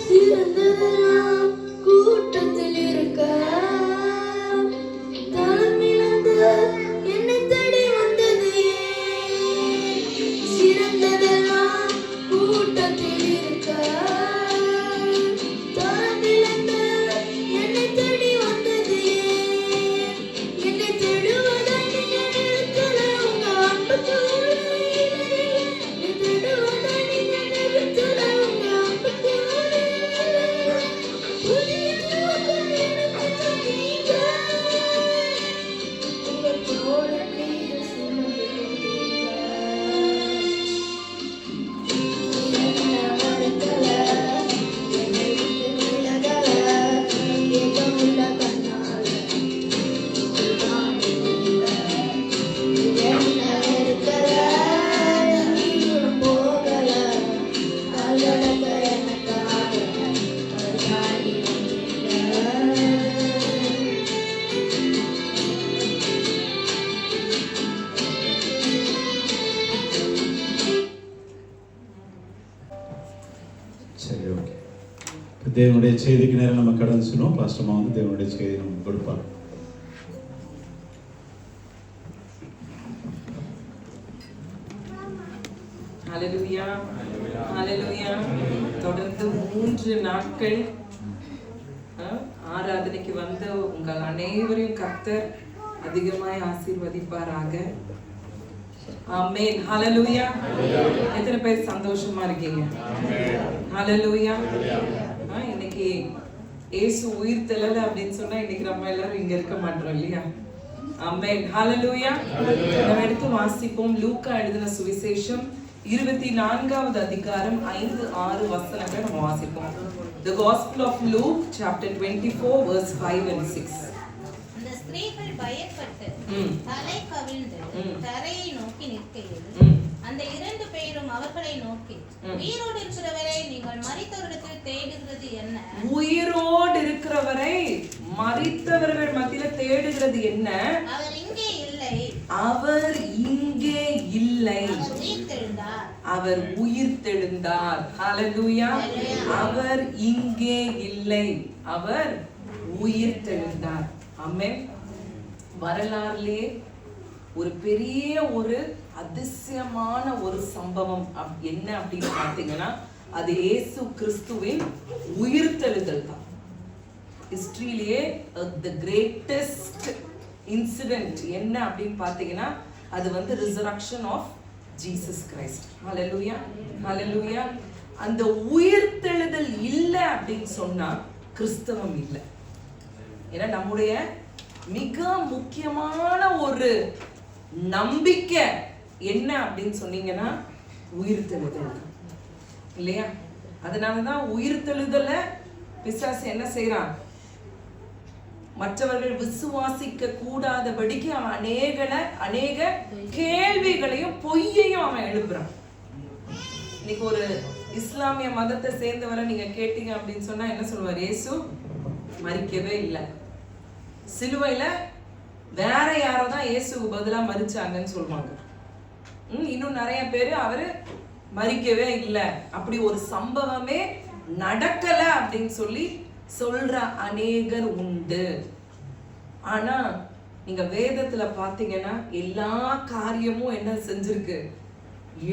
சிறந்ததெல்லாம் கூட்டத்தில் இருக்க. தரமிழந்த என்னை தேடி வந்தது ஏன்? சிறந்ததெல்லாம் கூட்டத்தில் இருக்க. தரமிழந்த என்னை தேடி வந்தது ஏன்? என்னை தேடுவதை நீங்க நிறுத்தல. உங்க அன்புக்கு உதவியில்லை. என்னை தேடுவதை நீங்க நிறுத்தல. உங்க அன்புக்கு உதவியில்லை. புதிய நோக்கம் எனக்கு தந்தீங்க. உங்க தோள் மீது சுமந்து கொண்டீங்க. என்ன மறுக்கல. என்னை விட்டு விலகல. ஏக்கமுள்ள கண்ணால இதுதான் நீங்க. என்ன வெறுக்கல. நீங்களும் போகல. கல்லடக்க எனக்காக வந்தானி வந்தீங்க. சரி, ஓகே. தேவனுடைய செய்திக்கு நேரம் நம்ம கடந்து சொன்னோம். பாஸ்டமா வந்து தேவனுடைய செய்தி நமக்கு கொடுப்பார். ஹalleluya ஹalleluya. தொடர்ந்து 3 நாட்கள் ஆராதனைக்கு வந்து உங்கள் அனைவரையும் கர்த்தர் அதிகமாய் ஆசீர்வதிப்பாராக. ஆமென். ஹalleluya. எத்தனை பேர் சந்தோஷமா இருக்கீங்க? ஹalleluya. இன்னைக்கு இயேசு உயிர் தெழல அப்படின்னு சொன்னா இன்னைக்கு நம்ம எல்லாரும் இங்க இருக்க மாட்டோம் இல்லையா? ஆமென். ஹalleluya. நம்ம எடுத்து வாசிப்போம். லூக்கா எழுதின சுவிசேஷம் 24வது அதிகாரம் 5-6 வசனங்களை நம்ம வாசிப்போம். The Gospel of Luke chapter 24 verse 5 and 6. அந்த ஸ்திரீகள் பயப்பட்டு தலை கவிழ்ந்து தரையை நோக்கி நிற்கையில் அந்த 2 பேரும் அவர்களை நோக்கி, உயிரோடு இருக்கிறவரை நீங்கள் மரித்தவரிடத்தில் தேடுகிறது என்ன? உயிரோடு இருக்கிறவரை மரித்தவர்கள் மத்தியில தேடுகிறது என்ன? அவர் இங்கே இல்லை. அவர் இங்கே இல்லை. அவர் உயிர்த்தெழுந்தார். அவர் உயிர்த்தெழுந்தார். ஹalleluya. அவர் இங்கே இல்லை. அவர் உயிர்த்தெழுந்தார். ஆமென். வரலாறுலே ஒரு பெரிய ஒரு அதிசயமான ஒரு சம்பவம் என்ன அப்படின்னு பார்த்தீங்கன்னா அது இயேசு கிறிஸ்துவின் உயிர்த்தெழுதல் தான். ஹிஸ்டரியிலேயே the greatest incident என்ன அப்படின்னு பார்த்தீங்கன்னா அது வந்து resurrection of Jesus Christ. ஹalleluya ஹalleluya. அந்த உயிர்த்தெழுதல் இல்லை அப்படின்னு சொன்னா கிறிஸ்தவம் இல்லை. ஏன்னா நம்முடைய மிக முக்கியமான ஒரு நம்பிக்கை என்ன அப்படின்னு சொன்னீங்கன்னா உயிர்த்தெழுதல் இல்லையா? அதனாலதான் உயிர்த்தெழுதலை பிசாசு என்ன செய்யறான்? மற்றவர்கள் விசுவாசிக்க கூடாதபடிக்கு அவன் அநேக கேள்விகளையும் பொய்யையும் அவன் எழுப்புறான். இன்னைக்கு ஒரு இஸ்லாமிய மதத்தை சேர்ந்தவரை நீங்க கேட்டீங்க அப்படின்னு சொன்னா என்ன சொல்லுவார்? இயேசு மரிக்கவே இல்லை. சிலுவையில வேற யாரோ தான் இயேசுக்கு பதிலா மரிச்சாங்கன்னு சொல்லுவாங்க. இன்னும் நிறைய பேரு அவரு மரிக்கவே இல்லை, அப்படி ஒரு சம்பவமே நடக்கல அப்படின்னு சொல்லி சொல்ற அநேகர் உண்டு. ஆனா நீங்க வேதத்துல பாத்தீங்கன்னா எல்லா காரியமும் என்ன செஞ்சிருக்கு?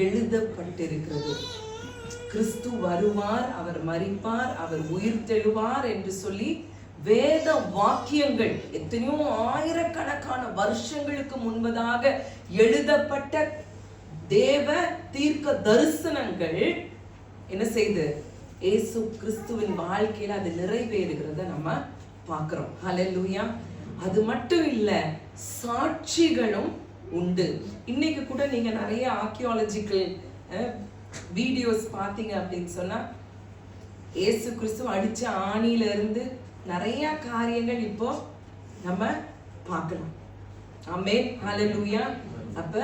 எழுதப்பட்டிருக்கிறது. கிறிஸ்து வருவார், அவர் மரிப்பார், அவர் உயிர் தெழுவார் என்று சொல்லி வேத வாக்கியங்கள் எத்தனையோ ஆயிரக்கணக்கான வருஷங்களுக்கு முன்பதாக எழுதப்பட்ட தேவ தீர்க்க தரிசனங்கள் என்ன செய்து இயேசு கிறிஸ்துவின் வாழ்க்கையில அது நிறைவேறுகிறத நம்ம பார்க்கிறோம். ஹல்லேலூயா. அது மட்டும் இல்ல, சாட்சிகளும் உண்டு. இன்னைக்கு கூட நீங்க நிறைய ஆர்கியாலஜிக்கல் வீடியோஸ் பார்த்தீங்க அப்படின்னு சொன்னா இயேசு கிறிஸ்து அடிச்ச ஆணியில இருந்து நிறைய காரியங்கள் இப்போ நம்ம பார்க்கலாம். ஆமென், ஹல்லேலூயா. அப்ப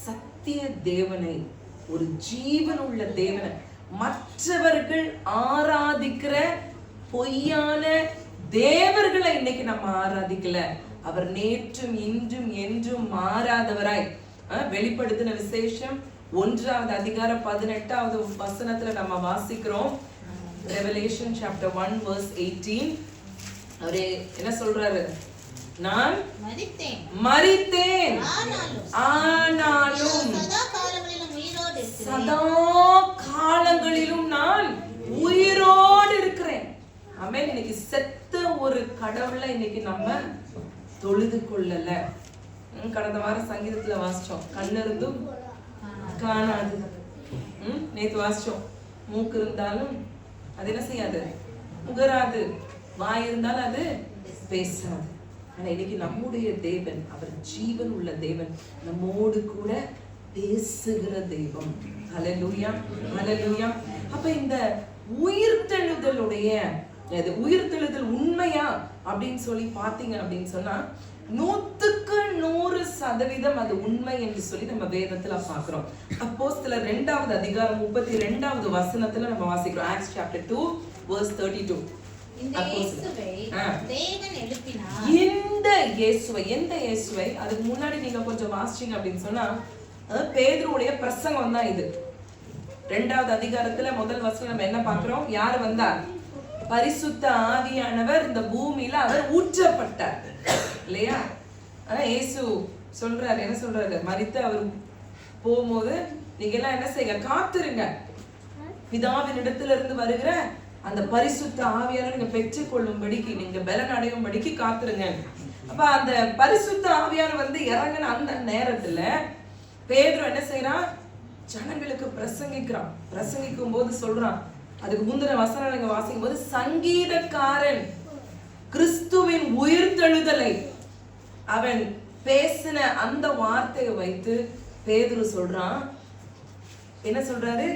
சத்திய தேவனை, ஒரு ஜீவன் உள்ள தேவனை, மற்றவர்கள் ஆராதிக்கிற பொய்யான தேவர்களை இன்னைக்கு நம்ம ஆராதிக்கல. அவர் நேற்றும் இன்றும் என்றும் மாறாதவராய். வெளிப்படுத்தின விசேஷம் 1வது அதிகாரம் 18வது வசனத்துல நம்ம வாசிக்கிறோம். Revelation chapter 1 verse 18. அவரே என்ன சொல்றாரு? நான் மரித்தேன், ஆனாலும் சதா காலங்களிலும் நான் உயிரோடு இருக்கிறேன். ஆமென். இன்னைக்கு செத்த ஒரு கடவுளை இன்னைக்கு நம்ம தொழுது கொள்ளல. கடந்த வாரம் சங்கீதத்துல வாசிச்சோம், கண்ணு இருந்தும் காணாது. நேத்து வாசிச்சோம், மூக்கு இருந்தாலும் அது என்ன செய்யாது? முகராது. வாய் இருந்தாலும் அது பேசாது. ஆனா இன்னைக்கு நம்முடைய தேவன், அவர் ஜீவன் உள்ள தேவன், நம்மோடு கூட பேசுகிற தெய்வம். ஹல்லேலூயா, ஹல்லேலூயா. அப்ப இந்த உயிர்த்தெழுதலுடைய உயிர்த்தெழுதல் உண்மையா அப்படின்னு சொல்லி பாத்தீங்க அப்படின்னு சொன்னா 100% அது உண்மை என்று சொல்லி நம்ம வேதத்துல பாக்குறோம். அப்போஸ்தலர் 2வது அதிகாரம் 32வது வசனத்துல நம்ம வாசிக்கிறோம். Acts chapter 2 verse 32. இந்த இயேசுவை, எந்த இயேசுவை? அதுக்கு முன்னாடி நீங்க கொஞ்சம் வாசிச்சீங்க அப்படின்னு சொன்னா பேதுருவுடைய பிரசங்கம் தான் இது. 2வது அதிகாரத்துல முதல் வசனம் நம்ம என்ன பாக்குறோம்? யார் வந்தார்? பரிசுத்த ஆவியானவர் இந்த பூமியில அவர் ஊற்றப்பட்டார் இல்லையா? இயேசு சொல்றாரு, என்ன சொல்றாரு? மரித்து அவர் போகும்போது நீங்க எல்லாம் என்ன செய்யுங்க? காத்திருங்க, பிதாவின் இடத்துல இருந்து வருகிற அந்த பரிசுத்த ஆவியானவர் நீங்க பெற்றுக் கொள்ளும்படிக்கு, நீங்க பலன் அடையும்படிக்கு காத்திருங்க. அப்ப அந்த பரிசுத்த ஆவியானவர் வந்து இறங்கின அந்த நேரத்துல பேதுரு என்ன செய்யறான்? ஜனங்களுக்கு பிரசங்கிக்கிறான். பிரசங்கிக்கும் போது சொல்றான், அதுக்கு முந்தின வசனம் நீங்க வாசிக்கும் போது, சங்கீதக்காரன் கிறிஸ்துவின் உயிர்த்தெழுதலை அவன் பேசின அந்த வார்த்தையை வைத்து பேதுரு சொல்றான், என்ன சொல்றாரு?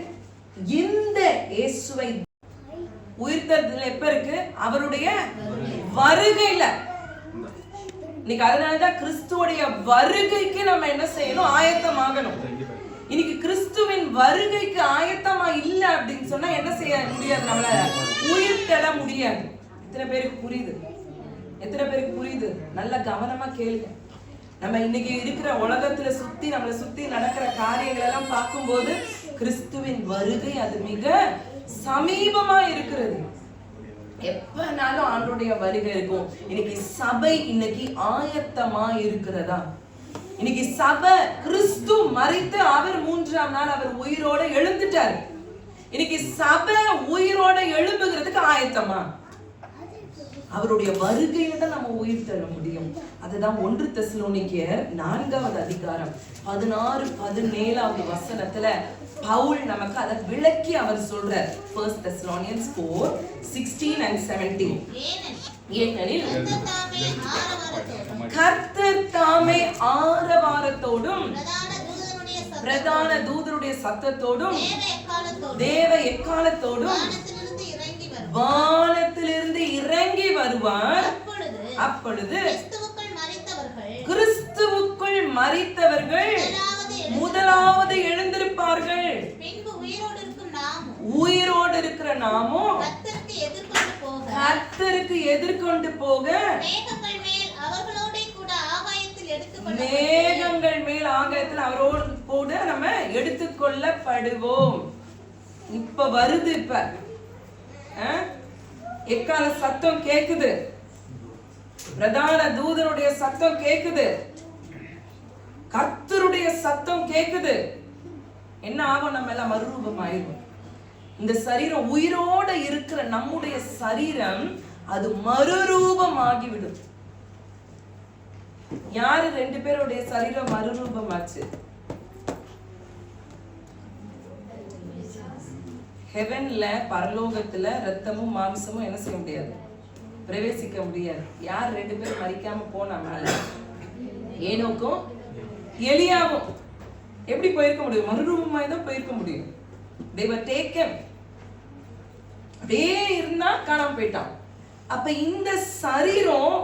இந்த இயேசுவை உயிர்த்தெழுதல் எப்ப இருக்கு? அவருடைய வருகையில. இன்னைக்கு அதனாலதான் கிறிஸ்துவோடைய வருகைக்கு நம்ம என்ன செய்யணும்? ஆயத்தமாகணும். இன்னைக்கு கிறிஸ்துவின் வருகைக்கு ஆயத்தமா இல்ல அப்படின்னு சொன்னா என்ன செய்ய முடியாது? நம்மளால உயிர் தெழ முடியாது. எத்தனை பேருக்கு புரியுது? எத்தனை பேருக்கு புரியுது? நல்ல கவனமா கேளுங்க. நம்ம இன்னைக்கு இருக்கிற உலகத்துல நம்மளை சுத்தி நடக்கிற காரியங்கள் எல்லாம் பார்க்கும்போது கிறிஸ்துவின் வருகை அது மிக சமீபமா இருக்கிறது. எப்பனாலும் ஆண்டோடைய வருகை இருக்கும். இன்னைக்கு சபை இன்னைக்கு ஆயத்தமா இருக்கிறதா? இன்னைக்கு சபை, கிறிஸ்து மரித்து அவர் 3ஆம் நாள் அவர் உயிரோட எழுந்துட்டார். இன்னைக்கு சபை உயிரோட எழும்புகிறதுக்கு ஆயத்தமா? அவருடைய வருகையில தான் நம்ம உயிர் தள்ள முடியும். அதுதான் 1 தெசலோனிக்கேயர் 4வது அதிகாரம் 16-17வது வசனத்துல பவுல் நமக்கு அதை விளக்கி அவர் சொல்றார். 1 Thessalonians 4:16 and 17. ஏனெனில் கர்த்தர் தாமே ஆரவாரத்தோடும் பிரதான தூதருடைய சத்தத்தோடும் தேவ எக்காலத்தோடும் வானத்திலிருந்து இறங்கி வருவார். அப்பொழுது கிறிஸ்துவுக்குள் மரித்தவர்கள் முதலாவது எழுந்திருப்பார்கள். உயிரோடு இருக்கிற நாமும் கர்த்தருக்கு எதிர்கொண்டு போக கர்த்தருக்கு எதிர்கொண்டு போக மேகங்கள் மேல் அவர்களோட கூட ஆகாயத்தில் மேகங்கள் மேல் ஆகாயத்தில் அவரோடு கூட நம்ம எடுத்துக்கொள்ளப்படுவோம். இப்ப வருது, இப்ப எக்கால சத்தம் கேக்குது, பிரதான தூதனுடைய சத்தம் கேக்குது, கர்த்தருடைய சத்தம் கேக்குது. என்ன ஆகும்? நம்ம எல்லாம் மறுரூபம் ஆயிரும். இந்த சரீரம் உயிரோட இருக்கிற நம்முடைய சரீரம் அது மறுரூபம் ஆகிவிடும். யாரு 2 பேருடைய சரீரம் மறுரூபம் ஆச்சு? ஹெவன்ல, பரலோகத்துல ரத்தமும் மாம்சமும் என்ன செய்ய முடியாது? பிரவேசிக்க முடியாது. யார் 2 பேரும் மரிக்காம போனா மேல? ஏனோக்கும் எலியாவும். எப்படி போயிருக்க முடியும்? மறுரூபமாய் தான் போயிருக்க முடியும். they were taken. அப்படியே இருந்தா காணாம போயிட்டான். அப்ப இந்த சரீரம்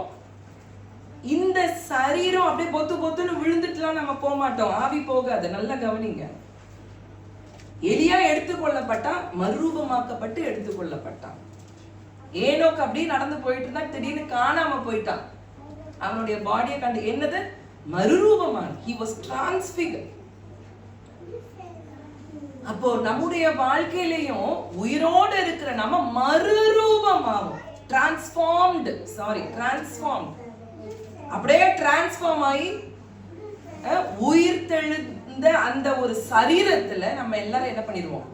அப்படியே பொத்து பொத்துன்னு விழுந்துட்டுலாம் நம்ம போக மாட்டோம். ஆவி போகாது. நல்லா கவனிங்க. எலியா எடுத்துக்கொள்ளப்பட்டான், மறுரூபமாக்கப்பட்டு எடுத்துக்கொள்ளப்பட்டான். ஏனோக்கு அப்படியே நடந்து போயிட்டு இருந்தா திடீர்னு காணாம போயிட்டான். அவனுடைய பாடியை கண்டு என்னது? மறுரூபமான. he was transfigured. அப்போ நம்முடைய வாழ்க்கையிலையும் உயிரோடு இருக்கிற நம்ம மறுரூபமாகும். டிரான்ஸ்ஃபார்ம்டு, டிரான்ஸ்ஃபார்ம், அப்படியே டிரான்ஸ்ஃபார்ம் ஆகி உயிர் தெழுந்த அந்த ஒரு சரீரத்துல நம்ம எல்லாரும் என்ன பண்ணிடுவோம்?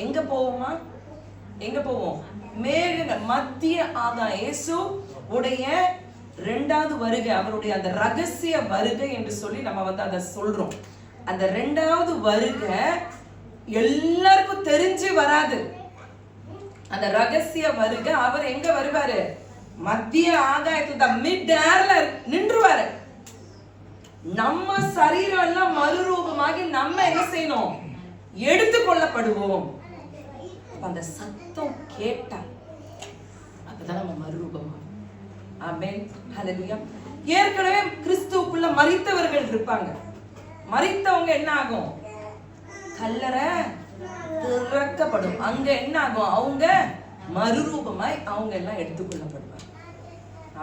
எங்க போவோமா? எங்க போவோம்? மேகங்கள் மத்திய ஆகாயம். இயேசு உடைய 2வது வருகை, அவருடைய அந்த ரகசிய வருகை என்று சொல்லி நம்ம அதை சொல்றோம். அந்த 2வது வருகை எல்லாருக்கும் தெரிஞ்சு வராது. அந்த ரகசிய வருகை அவர் எங்க வருவாரு? மத்திய ஆகாயத்துல, மிட் ஏர்ல நின்றுவாரு. நம்ம சரீரம் எல்லாம் மறுரூபமாகி நம்ம என்ன செய்யணும்? எடுத்துக்கொள்ளப்படுவோம். அந்த சத்தம் கேட்டா அப்பதான் நம்ம மறுரூபமாகும். ஆமென், ஹல்லேலூயா. ஏற்கனவே கிறிஸ்துவுக்குள்ள மரித்தவர்கள் இருப்பாங்க. மரித்தவங்க என்ன ஆகும்? கல்லறை திறக்கப்படும். அங்க என்ன ஆகும்? அவங்க மறுரூபமாய் அவங்க எல்லாம் எடுத்துக்கொள்ளப்படுவாங்க.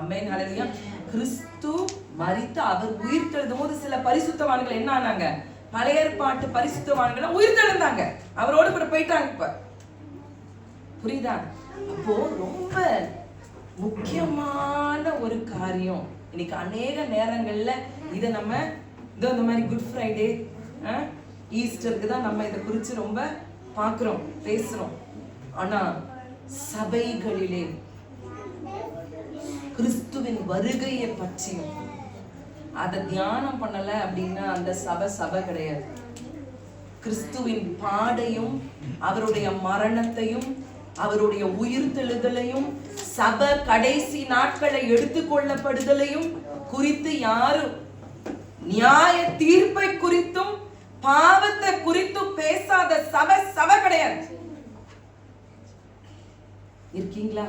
ஆமென், ஹல்லேலூயா. கிறிஸ்து மரித்து அவர் உயிர் தெழுந்த போது சில பரிசுத்தவான்கள் என்ன ஆனாங்க? பழைய ஏற்பாட்டு பரிசுத்தவான்கள் உயிர் தெழுந்தாங்க. அவரோடு கூட போயிட்டாங்க. இப்ப புரியுதா? அப்போ ரொம்ப முக்கியமான ஒரு காரியம். இன்னைக்கு அநேக நேரங்கள்ல இதை நம்ம இந்த மாதிரி குட் ஃப்ரைடே, ஈஸ்டருக்கு தான் நம்ம இதை குறித்து ரொம்ப பார்க்குறோம், பேசுகிறோம். ஆனால் சபைகளிலே கிறிஸ்துவின் வருகையை பற்றியும் அதை தியானம் பண்ணலை அப்படின்னா அந்த சபை கிடையாது. கிறிஸ்துவின் பாடையும் அவருடைய மரணத்தையும் அவருடைய உயிர்த்தெழுதலையும் சபை கடைசி நாட்களை எடுத்துக்கொள்ளப்படுதலையும் குறித்து யாரும் நியாய தீர்ப்பை குறித்தும் பாவத்தை குறித்தும் பேசாத சபை கிடையாது. இருக்கீங்களா?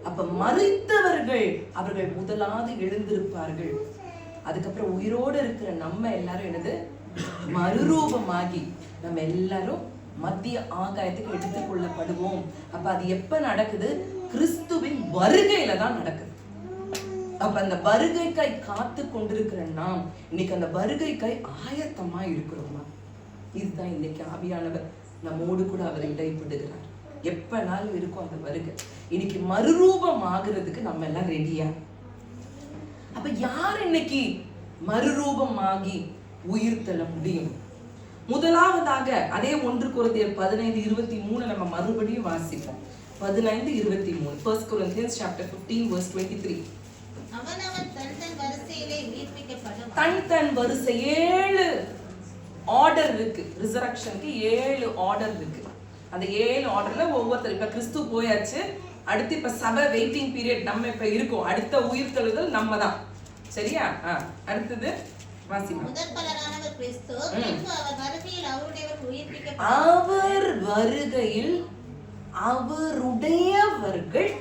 அப்ப மரித்தவர்கள் அவர்கள் முதலாவது எழுந்திருப்பார்கள். அதுக்கப்புறம் உயிரோடு இருக்கிற நம்ம எல்லாரும் என்னது? மறுரூபமாகி நம்ம எல்லாரும் மத்திய ஆகாயத்துக்கு எடுத்துக் கொள்ளப்படுவோம். அப்ப அது எப்ப நடக்குது? கிறிஸ்துவின் வருகையில தான் நடக்குது. அப்ப அந்த வருகைக்காய் காத்து கொண்டிருக்கிற நாம் இன்னைக்கு அந்த வருகைக்காய் ஆயத்தமா இருக்கிறோமா? இதுதான் இன்னைக்கு ஆவியானவர் நம்மோடு கூட அவர் இடைப்படுகிறார். எப்பனாலும் இருக்கும் அந்த வருகை. இன்னைக்கு மறுரூபம் ஆகிறதுக்கு நம்ம எல்லாம் ரெடியா? அப்ப யார் இன்னைக்கு மறுரூபம் ஆகி உயிர் தள்ள முடியும்? முதலாவதாக அதே 1 கொரிந்தியர் 15:23 நம்ம மறுபடியும் வாசிப்போம். 15:23. 1 Corinthians chapter 15 verse 23. அவனவன் தன் வரிசையிலே உயிர்ப்பிக்கப்படுவான். தன் வரிசை 7 ஆர்டர் இருக்கு. ரிசரக்ஷனுக்கு 7 ஆர்டர் இருக்கு. அந்த 7 ஆர்டர்ல ஒவ்வொருத்தர், இப்ப கிறிஸ்து போயாச்சு, அடுத்து இப்ப சபை வெயிட்டிங் பீரியட் நம்ம இப்ப இருக்கோம். அடுத்த உயிர்த்தெழுதல் நம்ம தான். சரியா? அடுத்தது வாசிமா. முதற்பலனானவர் கிறிஸ்து, அவர் வருகையில் அவருடையவர் உயிர்ப்பிக்கப்படுவார்கள். அவர் வருகையில் அவருடையவர்கள்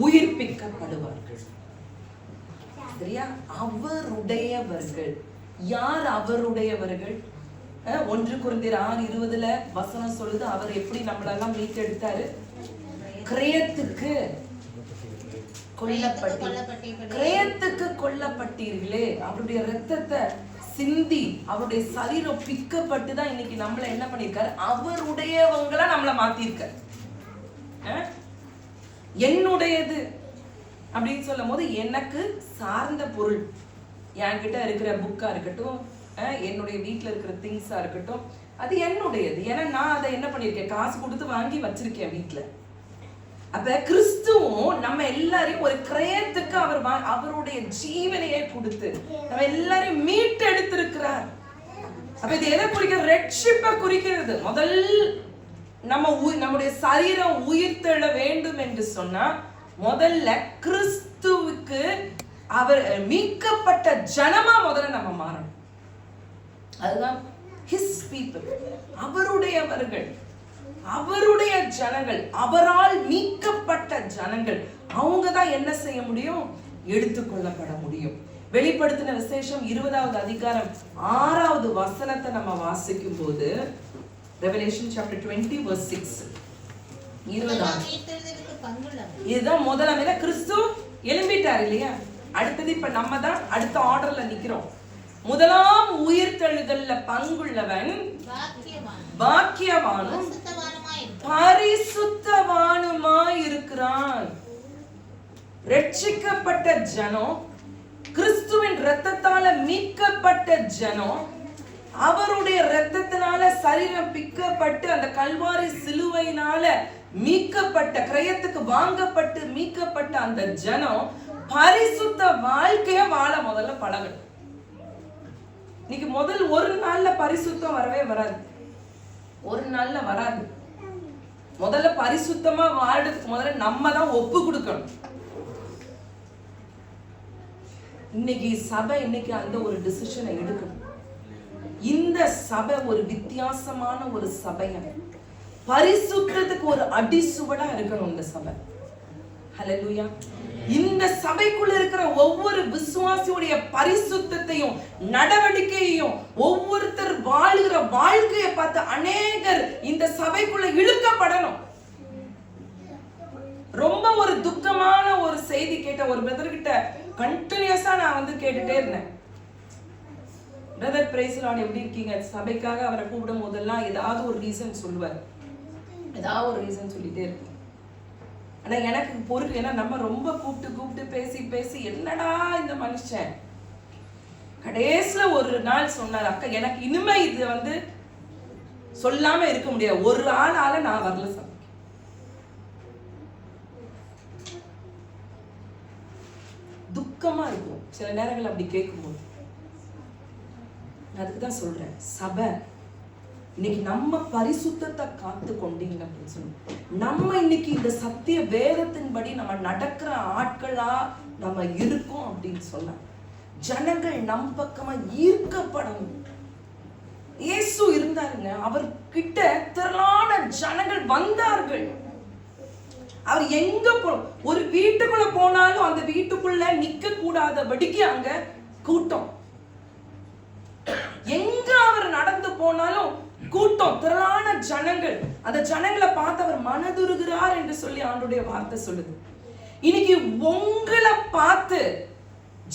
உயிர்ப்பிக்கப்படுவார்கள். சரியா? அவருடையவர்கள். யார் அவருடையவர்கள்? 1 கொரிந்தியர் 6:20 வசனம் சொல்லுது, அவர் எப்படி நம்மளெல்லாம் மீட்டெடுத்தாரு. கிரயத்துக்கு கொல்லப்பட்டீர்களே, அவருடைய ரத்தத்தை சிந்தி அவருடைய சரீரம் பிக்கப்பட்டு தான் இன்னைக்கு நம்மள என்ன பண்ணிருக்காரு, அவருடையவங்களா நம்மள மாத்திருக்காரு. என்னுடையது அப்படின்னு சொல்லும் போது எனக்கு சார்ந்த பொருள், என்கிட்ட இருக்கிற புக்கா இருக்கட்டும், என்னுடைய வீட்டுல இருக்கிற திங்ஸா இருக்கட்டும், அது என்னுடையது. ஏன்னா நான் அதை என்ன பண்ணிருக்கேன், காசு கொடுத்து வாங்கி வச்சிருக்கேன் வீட்டுல. அப்ப கிறிஸ்துவும் நம்ம எல்லாரையும் ஒரு கிரயத்துக்கு அவருடைய ஜீவனையை கொடுத்து நம்ம எல்லாரையும் மீட்டெடுத்திருக்கிறார். அப்ப இது எதை குறிக்கிறது, ரட்சிப்பை குறிக்கிறது. முதல் நம்முடைய சரீரம் உயிர்த்தெழ வேண்டும் என்று சொன்னா முதல்ல கிறிஸ்துவுக்கு அவர் மீட்கப்பட்ட ஜனமா முதல்ல நம்ம மாறணும். அதுதான் his people, அவருடையவர்கள், அவருடைய ஜனங்கள், அவரால் மீட்கப்பட்ட ஜனங்கள். அவங்க தான் என்ன செய்ய முடியும், எடுத்துக்கொள்ளப்பட முடியும். வெளிப்படுத்தின விசேஷம் 20வது அதிகாரம் 6வது வசனத்தை நம்ம வாசிக்கும் போது, Revelation chapter 20 verse 6, 20 இதுதான் முதலாவது கிறிஸ்து எழும்பிட்டார் இல்லையா. அடுத்தது இப்ப நம்ம தான் அடுத்த ஆர்டர்ல நிக்கிறோம். முதலாம் உயிர்த்தெழுதல்ல பங்குள்ளவன் பாக்கியவானும் பரிசுத்தவானுமாய் இருக்கிறான். ரட்சிக்கப்பட்ட ஜனம், கிறிஸ்துவின் இரத்தத்தால மீட்கப்பட்ட ஜனம், அவருடைய இரத்தத்தினால சரீரம் பிக்கப்பட்டு அந்த கல்வாரி சிலுவையினால மீட்கப்பட்ட, கிரயத்துக்கு வாங்கப்பட்டு மீட்கப்பட்ட அந்த ஜனம் பரிசுத்த வாழ்க்கைய வாழ முதல்ல பழகணும். இன்னைக்கு முதல் ஒரு நாள்ல பரிசுத்தம் வரவே வராது, ஒரு நாள்ல வராது. முதல்ல பரிசுத்தமா வாழ்றதுக்கு முதல்ல நம்ம தான் ஒப்பு கொடுக்கணும். இன்னைக்கு சபை இன்னைக்கு அந்த ஒரு டிசிஷனை எடுக்கணும். இந்த சபை ஒரு வித்தியாசமான ஒரு சபைய, பரிசுத்தத்துக்கு ஒரு அடிசுவடா இருக்கணும் இந்த சபை. ஹல்லேலூயா. இந்த சபைக்குள்ள இருக்கிற ஒவ்வொரு விசுவாசியுடைய பரிசுத்தத்தையும் நடவடிக்கையையும், ஒவ்வொருத்தர் வாழ்கிற வாழ்க்கையை பார்த்து அநேகர் இந்த சபைக்குள்ள இழுக்கப்படணும். ரொம்ப ஒரு துக்கமான ஒரு செய்தி கேட்ட ஒரு பிரதர் கிட்ட கண்டினியூஸா நான் கேட்டுட்டே இருந்தேன். பிரதர் பிரைஸ் லார்ட், எப்படி இருக்கீங்க? சபைக்காக அவரை கூப்பிடும் போதெல்லாம் ஏதாவது ஒரு ரீசன் சொல்லுவார், ஏதாவது ஒரு ரீசன் சொல்லிட்டே இருப்பேன். ஆனா எனக்கு பொறுப்பு, ஏன்னா நம்ம ரொம்ப கூப்பிட்டு பேசி பேசி என்னடா இந்த மனுஷன். கடைசியில ஒரு நாள் சொன்னார், அக்கா எனக்கு இனிமே இது சொல்லாம இருக்க முடியாது, ஒரு ஆளால நான் வரல சபைக்கு. துக்கமா இருக்கும் சில நேரங்கள் அப்படி கேட்கும்போது. அதுக்குதான் சொல்றேன், சபை இன்னைக்கு நம்ம பரிசுத்தத்தை காத்து கொண்டீங்க அப்படின்னு சொல்லி, நம்ம இன்னைக்கு இந்த சத்திய வேதத்தின்படி நம்ம நடக்கிற ஆட்களா நம்ம இருக்கோம் அப்படின்னு சொன்ன ஜனங்கள் நம் பக்கமா ஈர்க்கப்படணும். இயேசு இருந்தாருங்க, அவர்கிட்ட திரளான ஜனங்கள் வந்தார்கள். அவர் எங்க ஒரு வீட்டுக்குள்ள போனாலும் அந்த வீட்டுக்குள்ள நிக்க கூடாதபடிக்கு அங்க கூட்டம். எங்க அவர் நடந்து போனாலும் கூட்டம், திரளான ஜனங்கள். அந்த ஜனங்களை பார்த்து அவர் மனதுருகிறார் என்று சொல்லி ஆண்டவருடைய வார்த்தை சொல்லுது. இன்னைக்கு உங்களை பார்த்து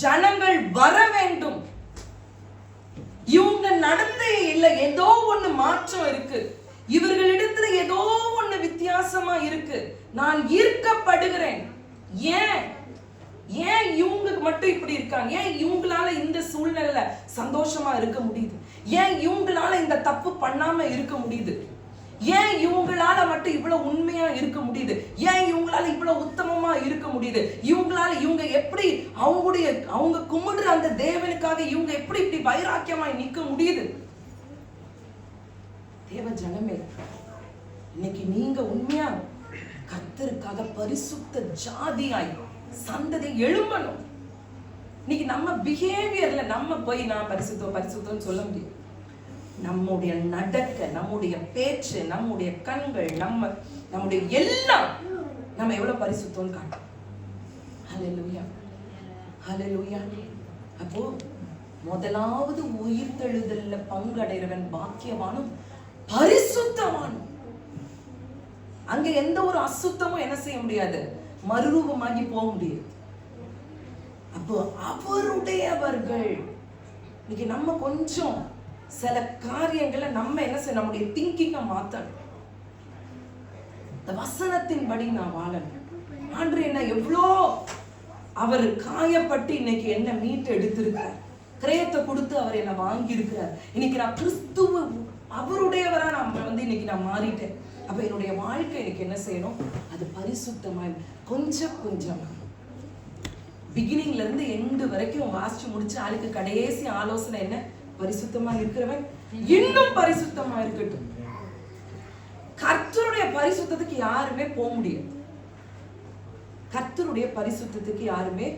ஜனங்கள் வர வேண்டும். இவங்க நடந்தே இல்லை, ஏதோ ஒண்ணு மாற்றம் இருக்கு, இவர்களிடத்துல ஏதோ ஒண்ணு வித்தியாசமா இருக்கு, நான் ஈர்க்கப்படுகிறேன். ஏன் இவங்க மட்டும் இப்படி இருக்காங்க? ஏன் இவங்களால இந்த சூழ்நிலையில சந்தோஷமா இருக்க முடியுது? ஏன் இவங்களால இந்த தப்பு பண்ணாம இருக்க முடியுது? ஏன் இவங்களால மட்டும் இவ்வளவு உண்மையா இருக்க முடியுது? ஏன் இவங்களால இவ்வளவு உத்தமமா இருக்க முடியுது? இவங்க எப்படி அவங்க கும்பிடுற அந்த தேவனுக்காக இவங்க எப்படி இப்படி வைராக்கியமாய் நிக்க முடியுது? தேவ ஜனமே, இன்னைக்கு நீங்க உண்மையா கர்த்தருக்காக பரிசுத்த ஜாதியாய் சந்ததி எழும்பணும். இன்னைக்கு நம்ம பிஹேவியர்ல நம்ம போய் நான் பரிசுத்தம் சொல்ல முடியும். நம்முடைய நடக்க, நம்முடைய பேச்சு, நம்முடைய கண்கள், நம்முடைய எல்லாம் நம்ம எவ்வளவு பரிசுத்தம் காட்டும். ஹல்லேலூயா, ஹல்லேலூயா. அப்போ முதலாவது உயிர்த்தெழுதல்ல பங்கடைறவன் பாக்கியவானும் பரிசுத்தவானும். அங்க எந்த ஒரு அசுத்தமும் என்ன செய்ய முடியாது, மறுரூபமாகி போக முடியாது. அப்போ அவருடையவர்கள். இன்னைக்கு நம்ம கொஞ்சம் சில காரியங்களை நம்ம என்ன செய்ய, நம்முடைய திங்கிங்க மாத்தணும். இந்த வசனத்தின்படி நான் வாழணும். ஆண்டவர் என்ன எவ்வளோ அவர் காயப்பட்டு இன்னைக்கு என்ன மீட்டு எடுத்திருக்கிறார், கிரயத்தை கொடுத்து அவர் என்ன வாங்கி இருக்கிறார். இன்னைக்கு நான் கிறிஸ்துவ அவருடையவரா நான் இன்னைக்கு நான் மாறிட்டேன். அப்ப என்னுடைய வாழ்க்கை எனக்கு என்ன செய்யணும், அது பரிசுத்தமாய் கொஞ்சம் கொஞ்சமா பிகினிங்ல இருந்து எண்டு வரைக்கும் வாசிச்சு முடிச்சு ஆளுக்கு கடைசி ஆலோசனை என்ன, பரிசுத்தமா இருக்கிறவன் இன்னும் பரிசுத்தமா இருக்கட்டும். கர்த்தருடைய பரிசுத்தத்துக்கு யாருமே போக முடியாது. கர்த்தருடைய பரிசுத்தத்துக்கு யாருமே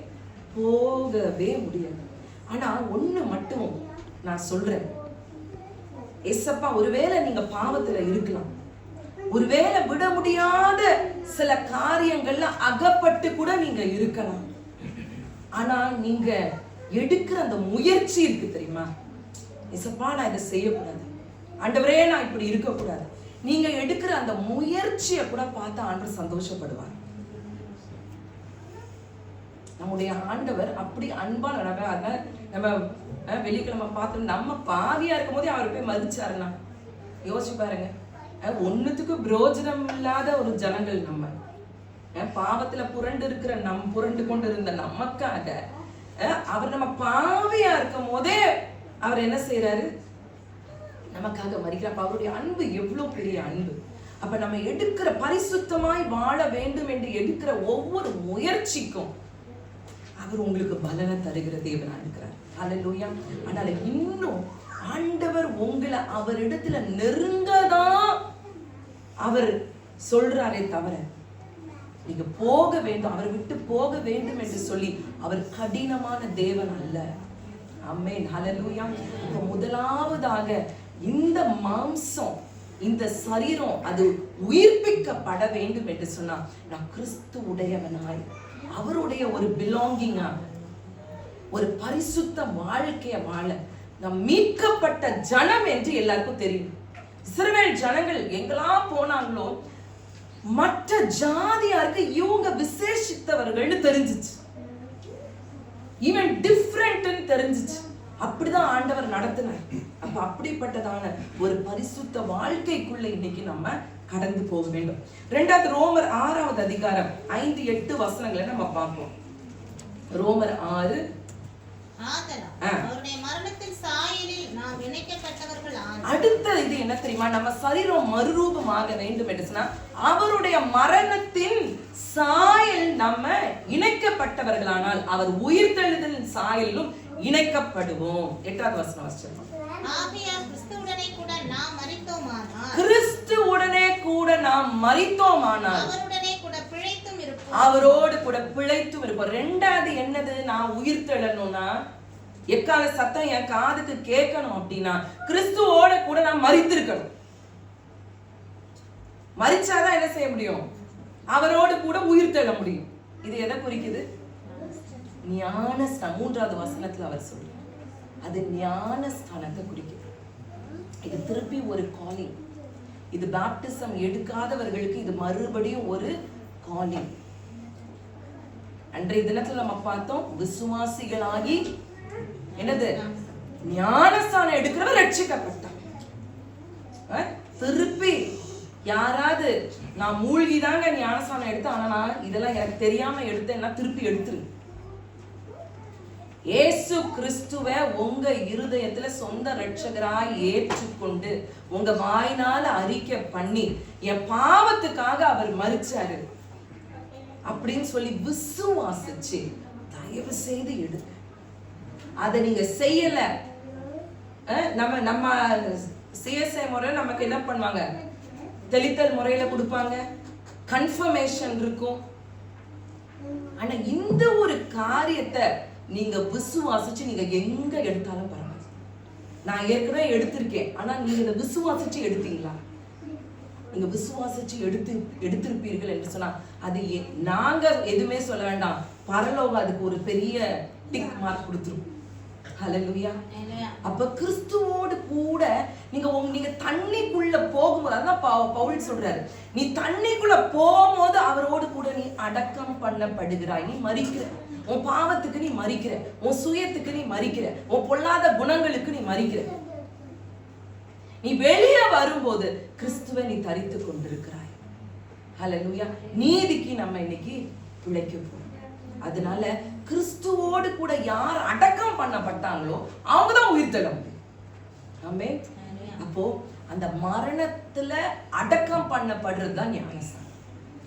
போகவே முடியாது. ஆனா ஒண்ணு மட்டும் நான் சொல்றேன், ஏசப்பா ஒருவேளை நீங்க பாவத்துல இருக்கலாம், ஒருவேளை விட முடியாத சில காரியங்கள்ல அகப்பட்டு கூட நீங்க இருக்கலாம். ஆனா நீங்க எடுக்கிற அந்த முயற்சி இருக்கு தெரியுமா, ஏசப்பா நான் இதை செய்யக்கூடாது, ஆண்டவரே நான் இப்படி இருக்கக்கூடாது, நீங்க எடுக்கிற அந்த முயற்சியை கூட பார்த்து ஆண்டவர் சந்தோஷப்படுவார். நம்முடைய ஆண்டவர் அப்படி அன்பா நடக்க. நம்ம வெள்ளிக்கிழமை பார்த்தோம், நம்ம பாவியா இருக்கும் போதே அவர் போய் மதிச்சாருன்னா யோசிச்சு பாருங்க. ஒன்னுத்துக்கு பிரோஜனம் இல்லாத ஒரு ஜனங்கள் நம்ம, பாவத்துல புரண்டு கொண்டு இருந்த நமக்காக அவர் நம்ம பாவியா இருக்கும் போதே அவர் என்ன செய்யறாரு, நமக்காக மரிக்கிறார். அவருடைய அன்பு எவ்வளவு பெரிய அன்பு. அப்ப நம்ம எடுக்கிற பரிசுத்தமாய் வாழ வேண்டும் என்று எடுக்கிற ஒவ்வொரு முயற்சிக்கும் அவர் உங்களுக்கு பலனை தருகிற தேவனா இருக்கிறார். அல்லேலூயா. அதனால இன்னும் ஆண்டவர் உங்களை அவரிடத்துல நெருங்கதான் அவர் சொல்றாரே தவிர நீங்க போக வேண்டும், அவர் விட்டு போக வேண்டும் என்று சொல்லி அவர் கடினமான தேவன் அல்ல. ஆமென். ஹல்லேலூயா. இப்ப முதலாவதாக இந்த மாம்சம், இந்த சரீரம் அது உயிர்ப்பிக்கப்பட வேண்டும் என்று சொன்னா, நான் கிறிஸ்து உடையவனாய் அவருடைய ஒரு பிலாங்கிங்கா ஒரு பரிசுத்த வாழ்க்கைய வாழ நாம் மீட்கப்பட்ட ஜனம் என்று எல்லாருக்கும் தெரியும். இஸ்ரவேல் ஜனங்கள் எங்கெல்லாம் போனாங்களோ மற்ற ஜாதியாருக்கு இவங்க விசேஷித்தவர்கள்னு தெரிஞ்சிச்சு, ஈவன் டிஃபரெண்ட்னு தெரிஞ்சிச்சு. அப்படிதான் ஆண்டவர் நடத்தினார். அப்ப அப்படிப்பட்டதான ஒரு பரிசுத்த வாழ்க்கைக்குள்ள இன்னைக்கு நம்ம கடந்து போக வேண்டும். 2 ரோமர் 6வது அதிகாரம் 5-8 வசனங்களை நம்ம பார்ப்போம். ரோமர் 6. அடுத்த இது என்ன தெரியுமா, நம்ம சரீரம் மறுரூபமாக வேண்டும் என்று சொன்னா அவருடைய மரணத்தின் சாயல் நம்ம இணைக்கப்பட்டவர்களானால் அவர் உயிர்த்தெழுதலின் சாயலிலும் இணைக்கப்படுவோம். 8வது வசனம் வாசிச்சோம். கிறிஸ்துவுடனே கூட நாம் மரித்தோமானால் அவரோடு கூட பிழைத்தும் இருப்போம். 2வது என்னது, நான் உயிர்த்தெழணும்னா எக்கால சத்தம் என் காதுக்கு கேட்கணும் அப்படின்னா கிறிஸ்துவோட கூட நான் மரித்திருக்கணும். மரிச்சாதான் என்ன செய்ய முடியும், அவரோடு கூட உயிர்த்தெழ முடியும். இது எதை குறிக்குது, ஞானஸ்தானம். 3வது வசனத்துல அவர் சொல்றார், அது ஞானஸ்தானத்தை குறிக்குது. இது திருப்பி ஒரு காலிங். இது பாப்டிசம் எடுக்காதவர்களுக்கு இது மறுபடியும் ஒரு காலிங். அன்றைய தினத்துல நம்ம பார்த்தோம், விசுவாசிகளாகி என்னது ஞானஸ்தானம் எடுக்கிறவர் ரட்சிக்கப்பட்டார். திருப்பி யாராவது நான் மூழ்கிதாங்க ஞானஸ்தானம் எடுத்தேன், ஆனா நான் இதெல்லாம் எனக்கு தெரியாம எடுத்தேன்னா திருப்பி எடுத்துரு. இயேசு கிறிஸ்துவை உங்க இருதயத்துல சொந்த ரட்சகராய் ஏற்றுக்கொண்டு உங்க வாயினால அறிக்கை பண்ணி என் பாவத்துக்காக அவர் மரிச்சாரு அப்படின்னு சொல்லி விசுவாசிச்சு தயவு செய்து எடுங்க. அதை நீங்க செய்யல, நம்ம சிஎஸ்ஐ முறை நமக்கு என்ன பண்ணுவாங்க, தெளித்தல் முறையில கொடுப்பாங்க, கன்ஃபர்மேஷன் இருக்கும். ஆனா இந்த ஒரு காரியத்தை நீங்க விசுவாசிச்சு நீங்க எங்க எடுத்தாலும் பரவாயில்ல. நான் ஏற்கனவே எடுத்திருக்கேன், ஆனா நீங்க இதை விசுவாசிச்சு எடுத்தீங்களா? நீங்க விசுவாசிச்சு எடுத்திருப்பீர்கள் என்று சொன்னா அது நாங்க எதுவுமே சொல்ல வேண்டாம், பரலோகம் அதுக்கு ஒரு பெரிய டிக் மார்க் கொடுத்துரும். ஹல்லேலூயா. Hallelujah. அப்ப கிறிஸ்துவோடு கூட நீங்க தண்ணிக்குள்ள போகும்போது, அதான் பவுல் சொல்றாரு, நீ தண்ணிக்குள்ள போகும்போது அவரோடு கூட நீ அடக்கம் பண்ணப்படுகிறாய். நீ மரிக்கிற, உன் பாவத்துக்கு நீ மரிக்கிற, உன் சுயத்துக்கு நீ மரிக்கிற, உன் பொல்லாத குணங்களுக்கு நீ மரிக்கிற. நீ வெளியே வரும்போது கிறிஸ்துவை நீ தரித்து கொண்டிருக்கிறாய். ஹல்லேலூயா. நீதிக்கு நம்ம இன்னைக்கு பிழைக்க போறோம். அதனால கிறிஸ்துவோடு கூட யார் அடக்கம் பண்ணப்பட்டாங்களோ அவங்க தான் உயிர்த்தெழ முடியும். ஆமென். அப்போ அந்த மரணத்துல அடக்கம் பண்ணப்படுறது தான் ஞானஸ்நானம்.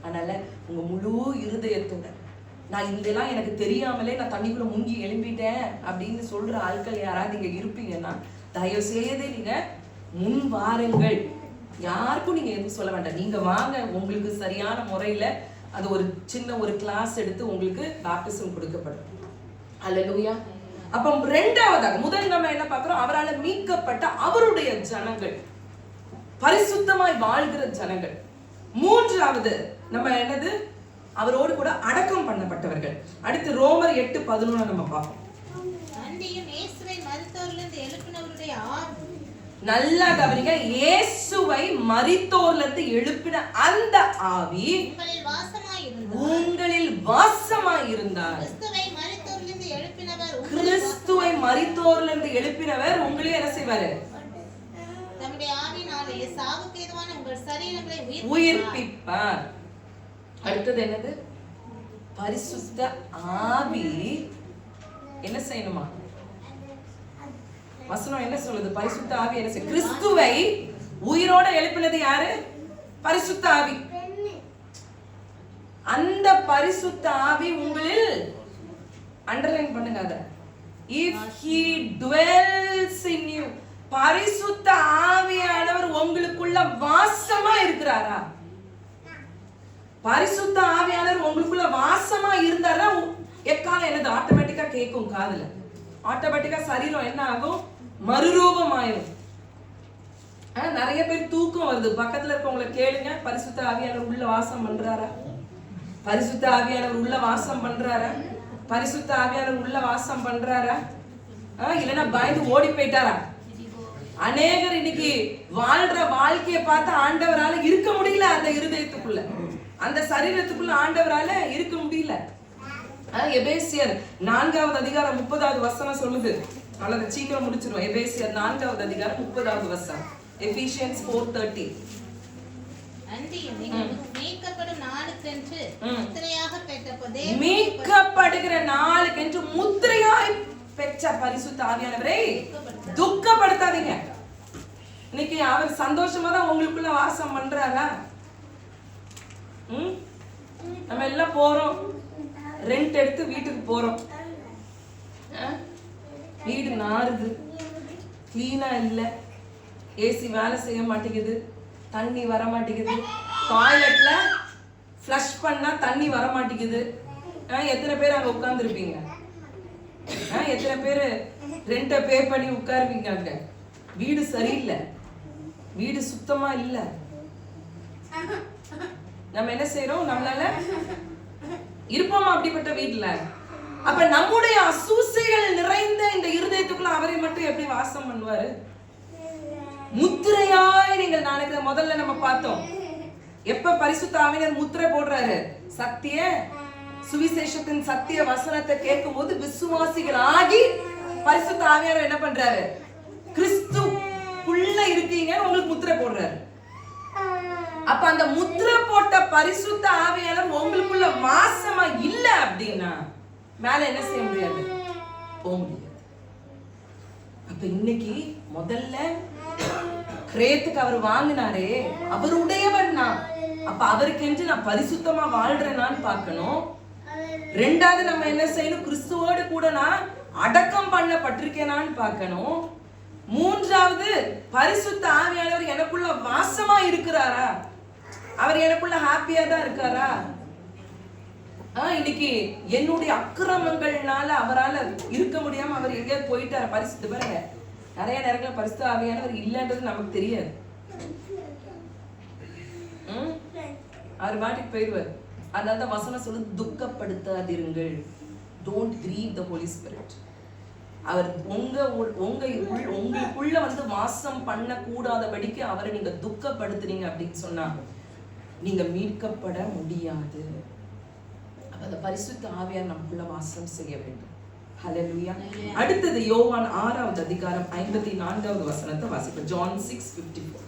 அதனால உங்க முழு இருதயத்தோட, நான் இதெல்லாம் எனக்கு தெரியாமலே நான் தண்ணிக்குள்ள முங்கி எழும்பிட்டேன் அப்படின்னு சொல்ற ஆட்கள் யாராவது இங்க இருப்பீங்கன்னா தயவு செய்து நீங்க முன் வாருங்கள். யாருக்கும் நீங்க எதுவும் சொல்ல வேண்டாம். நீங்க வாங்க, உங்களுக்கு சரியான முறையில அது ஒரு சின்ன ஒரு கிளாஸ் எடுத்து உங்களுக்கு பாப்டிசம் கொடுக்கப்படும். ஹல்லேலூயா. அப்ப இரண்டாவதாக, முதல் நம்ம என்ன பார்க்கிறோம், அவரால் மீட்கப்பட்ட அவருடைய ஜனங்கள், பரிசுத்தமாய் வாழ்கிற ஜனங்கள். மூன்றாவது நம்ம என்னது, அவரோடு கூட அடக்கம் பண்ணப்பட்டவர்கள். அடுத்து ரோமர் 8:11 நம்ம பார்ப்போம். அன்றியும் இயேசுவை மரித்தோரிலிருந்து எழுப்பினவருடைய ஆவி, நல்லா கவனிங்க, இயேசுவை மரித்தோரிலிருந்து எழுப்பின அந்த ஆவி உங்களில் வாசமாய் இருந்தார். கிறிஸ்துவை மரித்தோரிலிருந்து எழுப்பினவர் உங்களே என்ன செய்வாரு, தம்முடைய ஆவியினாலே சாவுக்கு ஏதுவான உங்கள் சரீரங்களை உயிர்ப்பிப்பார். அடுத்தது என்னது, பரிசுத்த ஆவி என்ன செய்யணுமா, வசனம் என்ன சொல்லுது, பரிசுத்த ஆவி என்ன செய்ய, கிறிஸ்துவை உயிரோட எழுப்பினது யாரு, பரிசுத்த ஆவி. அந்த பரிசுத்த ஆவி உங்களில், அண்டர்லைன் பண்ணுங்க அத, if he dwells in you, பரிசுத்த ஆவியானவர் உங்களுக்குள்ள வாசமா இருக்கிறாரா, பரிசுத்த ஆவியானவர் உங்களுக்குள்ள வாசமா இருந்தாரா, எக்காலம் என்னது ஆட்டோமேட்டிக்கா கேட்கும் காதுல, ஆட்டோமேட்டிக்கா சரீரம் என்ன ஆகும், மறுரூபம் ஆயிரும். நிறைய பேர் தூக்கம் வருது, பக்கத்துல இருக்கவங்களை கேளுங்க, பரிசுத்த ஆவியானவர் உள்ள வாசம் பண்றாரா, பரிசுத்த ஆவியானவர் உள்ள வாசம் பண்றாரா, பரிசுத்த ஆவியானவர் உள்ள வாசம் பண்றாரா, இல்லைன்னா பயந்து ஓடி போயிட்டாரா. அநேகர் இன்னைக்கு வாழ்ற வாழ்க்கையை பார்த்து ஆண்டவரால இருக்க முடியல, அந்த இருதயத்துக்குள்ள, அந்த சரீரத்துக்குள்ள ஆண்டவரால இருக்க முடியல. எபேசியர் 4வது அதிகாரம் 30வது வசனம் சொல்லுது, அல்லது சீக்கிரம் முடிச்சிருவோம். எபேசியர் 4வது அதிகாரம் 30வது வசனம், எபிசியன்ஸ் 4:30. மீட்கப்படுகிற நாளுக்கென்று முத்திரையாய் பெற்ற பரிசுத்த ஆவியானவரை துக்கப்படுத்தாதீங்க. இன்னைக்கு அவர் சந்தோஷமா தான் உங்களுக்குள்ள வாசம் பண்றாரா? நம்ம எல்லாம் போறோம், ரெண்ட் எடுத்து வீட்டுக்கு போறோம், வீடு நாறுது, கிளீனா இல்ல, ஏசி வேலை செய்ய மாட்டேங்குது, தண்ணி வர மாட்டேங்குது, டாய்லெட்ல ஃப்ளஷ் பண்ணா தண்ணி வர மாட்டேங்குது. எத்தனை பேர் அங்க உட்கார்ந்து இருப்பீங்க? எத்தனை பேர் ரெண்ட பே பண்ணி உட்காருவீங்க? அங்க வீடு சரியில்லை, வீடு சுத்தமா இல்ல. நம்ம என்ன செய்யறோம், நம்மளால இருப்போமா அப்படிப்பட்ட வீட்டுல? அப்ப நம்முடைய அசூசைகள் நிறைந்த இந்த இருதயத்துக்குள்ள அவரை மட்டும் எப்படி வாசம் பண்ணுவாரு? முத்திரையாய் நீங்கள் நாளைக்கு முதல்ல நம்ம பார்த்தோம், எப்ப பரிசுத்த ஆவியானவர் முத்திரை போடுறாரு, சத்திய சுவிசேஷத்தின் சத்திய வசனத்தை கேட்கும் போது விசுவாசிகள் ஆகி பரிசுத்த ஆவியானவர் என்ன பண்றாரு, கிறிஸ்துக்குள்ள இருக்கீங்கன்னு உங்களுக்கு முத்திரை போடுறாரு. அப்ப அந்த முத்திரை போட்ட பரிசுத்த ஆவியானவர் உங்களுக்குள்ள வாசமா இல்ல அப்படின்னா மேல என்ன செய்ய முடியாது, போக முடியாது. அப்ப இன்னைக்கு முதல்ல கிரேத்துக்கு அவர் வாங்கினாரே, அவருடையவன் நான், அப்ப அவருக்கென்று நான் பரிசுத்தமா வாழ்றேனான்னு பார்க்கணும். ரெண்டாவது நம்ம என்ன செய்யணும், கிறிஸ்துவோடு கூட நான் அடக்கம் பண்ணப்பட்டிருக்கேனான்னு பார்க்கணும். மூன்றாவது பரிசுத்த ஆவியானவர் எனக்குள்ள வாசமா இருக்கிறாரா, அவர் எனக்குள்ள ஹாப்பியா தான் இருக்காரா. இன்னைக்கு என்னுடைய அக்கிரமங்கள்னால அவரால் இருக்க முடியாம அவர் எங்கேயாவது போயிட்டார, பரிசுத்த பாருங்க, நிறைய நேரங்களில் பரிசுத்த ஆவியானவர் இல்லைன்றது நமக்கு தெரியாது. அவர் பாட்டுக்கு போயிடுவார். அதனால வசனம் சொல்லு, துக்கப்படுத்தாதீர்கள், don't grieve the holy spirit. அவர் உங்களுக்குள்ள வந்து வாசம் பண்ண கூடாதபடிக்கு அவரை நீங்க துக்கப்படுத்துறீங்க அப்படின்னு சொன்னா நீங்க மீட்கப்பட முடியாது. அப்ப அந்த பரிசுத்த ஆவியார் நமக்குள்ள வாசம் செய்ய வேண்டும். ஹல்லேலூயா. அடுத்தது யோவான் 6வது அதிகாரம் 54வது வசனத்தை வாசிப்போம். John 6:54.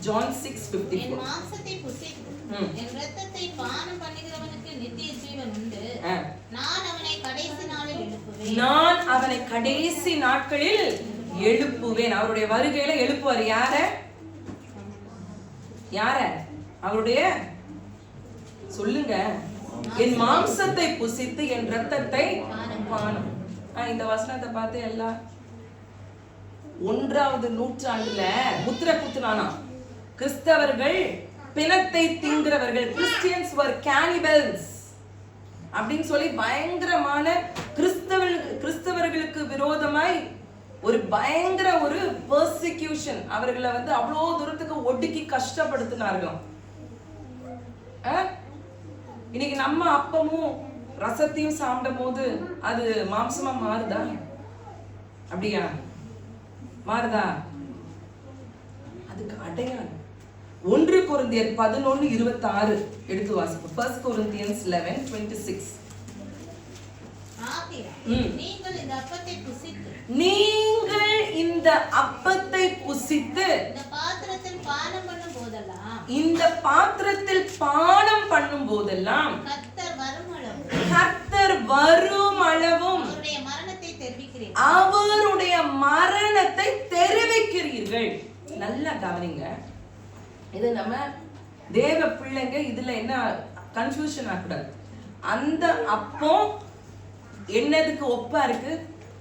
John 6:54. என் மாம்சத்தை புசித்து என் இரத்தத்தை பானம் பண்ணுகிறவனுக்கு நித்திய ஜீவன் உண்டு. நான் அவனை கடைசி நாளில் எழுப்புவேன். நான் அவனை கடைசி நாட்களில் எழுப்புவேன். அவருடைய வருகையில எழுப்புவார். யார? அவருடைய சொல்லுங்க. என் மாம்சத்தை புசித்து என் இரத்தத்தை பானம். இந்த வசனத்தை பார்த்து எல்லாம் 1வது நூற்றாண்டுல முத்திர குத்துனானா கிறிஸ்தவர்கள் பிணத்தை திங்கிறவர்கள், கிறிஸ்டியன்ஸ் were cannibals அப்படின்னு சொல்லி பயங்கரமான கிறிஸ்தவர்களுக்கு விரோதமாய் ஒரு பயங்கர ஒரு பெர்சிக்யூஷன், அவர்களை வந்து அவ்வளோ தூரத்துக்கு ஒடுக்கி கஷ்டப்படுத்தினார்களாம். இன்னைக்கு நம்ம அப்பமும் ரசத்தையும் சாப்பிடும் போது அது மாம்சமா மாறுதா? அப்படியா மாறுதா? அதுக்கு அடையாளம் 1 கொரிந்தியர் 11:26 எடுத்து வாசிப்போம். 1 Corinthians 11:26. நீங்கள் இந்த அப்பத்தை புசித்து இந்த பாத்திரத்தில் பானம் பண்ணும் போதெல்லாம் கர்த்தர் வரும் அளவும் அவருடைய மரணத்தை தெரிவிக்கிறீர்கள். நல்லா கவனிங்க. இது நம்ம தேவ பிள்ளைங்க, இதுல என்ன கன்ஃபியூஷன் ஆகக்கூடாது. அந்த அப்போ என்னதுக்கு ஒப்பா இருக்கு?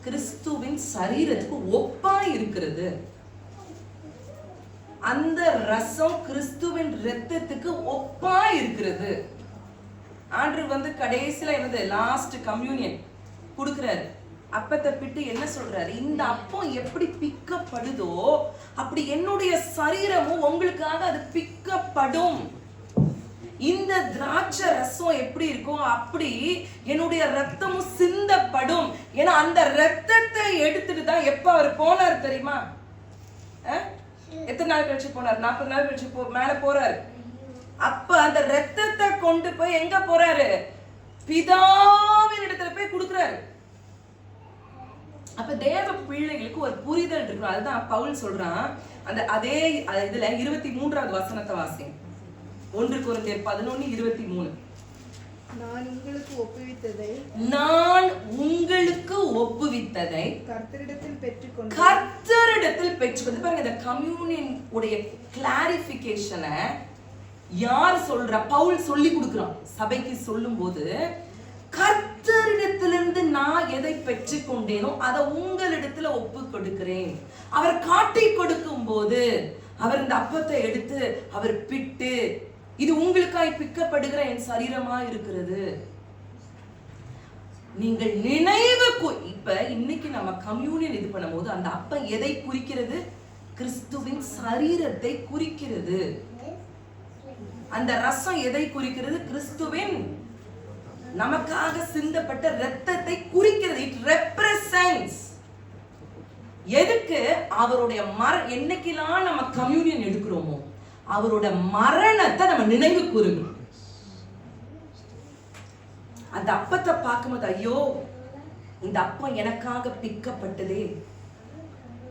கிறிஸ்துவின் சரீரத்துக்கு ஒப்பா இருக்கிறது. அந்த ரசம் கிறிஸ்துவின் இரத்தத்துக்கு ஒப்பா இருக்கிறது. ஆண்டவர் வந்து கடைசியில என்னது லாஸ்ட் கம்யூனியன் கொடுக்கிறாரு. அப்பத்தை பிட்டு என்ன சொல்றாரு? இந்த அப்பம் எப்படி பிக்கப்படுதோ அப்படி என்னுடைய சரீரமும் உங்களுக்காக அது பிக்கப்படும். இந்த திராட்சை ரசம் எப்படி இருக்கோ அப்படி என்னுடைய ரத்தமும் சிந்தப்படும். ஏன்னா அந்த ரத்தத்தை எடுத்துட்டு தான் எப்ப அவர் போனார் தெரியுமா? எத்தனை நாள் கழிச்சு போனார்? 40 நாள் கழிச்சு மேல போறாரு. அப்ப அந்த ரத்தத்தை கொண்டு போய் எங்க போறாரு? பிதாவின் இடத்துல போய் கொடுக்கிறாரு. அப்ப தேவ பிள்ளைகளுக்கு ஒரு புரிதல் இருக்கணும். அதுதான் பவுல் சொல்றான். அந்த அதே இதுல 23வது வசனத்தை வாசி. 1 கொரிந்தியர் 11:23. நான் உங்களுக்கு ஒப்புவித்ததை கர்த்தரிடத்தில் பெற்றுக்கொண்டு பாருங்க. இந்த கம்யூனியன் உடைய கிளாரிபிகேஷனை யார் சொல்றா? பவுல் சொல்லி கொடுக்கிறான் சபைக்கு. சொல்லும் போது கர்த்தரிடத்திலிருந்து நான் எதை பெற்றுக்கொண்டேனோ அதை உங்களிடத்துல ஒப்பு கொடுக்கிறேன். அவர் காட்டி கொடுக்கும் போது அவர் இந்த அப்பத்தை எடுத்து அவர் பிட்டு, இது உங்களுக்காய் பிக்கப்படுகிற என் சரீரமா இருக்கிறது. நீங்கள் நினைவு இப்ப இன்னைக்கு நம்ம கம்யூனியன் இது பண்ணும் போது அந்த அப்பம் எதை குறிக்கிறது? கிறிஸ்துவின் சரீரத்தை குறிக்கிறது. அந்த ரசம் எதை குறிக்கிறது? கிறிஸ்துவின் நமக்காக சிந்தப்பட்ட இரத்தத்தை குறிக்கிறது. இட் ரெப்ரசன்ட்ஸ் எதுக்கு? அவருடைய என்னைக்கெல்லாம் நம்ம கம்யூனியன் எடுக்கிறோமோ அவரோட மரணத்தை நம்ம நினைவு கூறுகிறோம். அந்த அப்பத்தை பார்க்கும்போது ஐயோ இந்த அப்பம் எனக்காக பிக்கப்பட்டதே,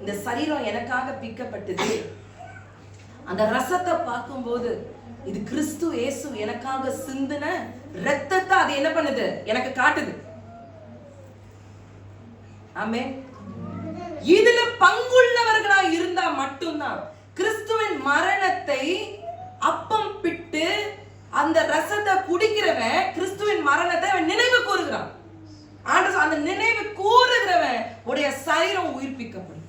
இந்த சரீரம் எனக்காக பிக்கப்பட்டது. அந்த ரசத்தை பார்க்கும்போது இது கிறிஸ்து இயேசு எனக்காக சிந்தின இரத்தத்தை அது என்ன பண்ணுது? எனக்கு காட்டுது. ஆமென். இதுல பங்குள்ளவர்களா இருந்தா மட்டும்தான் கிறிஸ்துவின் மரணத்தை அப்பம் பிட்டு அந்த ரசத்தை குடிக்கிறவன் கிறிஸ்துவின் மரணத்தை அவன் நினைவு கூறுகிறான். அந்த நினைவு கூறுகிறவன் உடைய சரீரம் உயிர்ப்பிக்கப்படும்.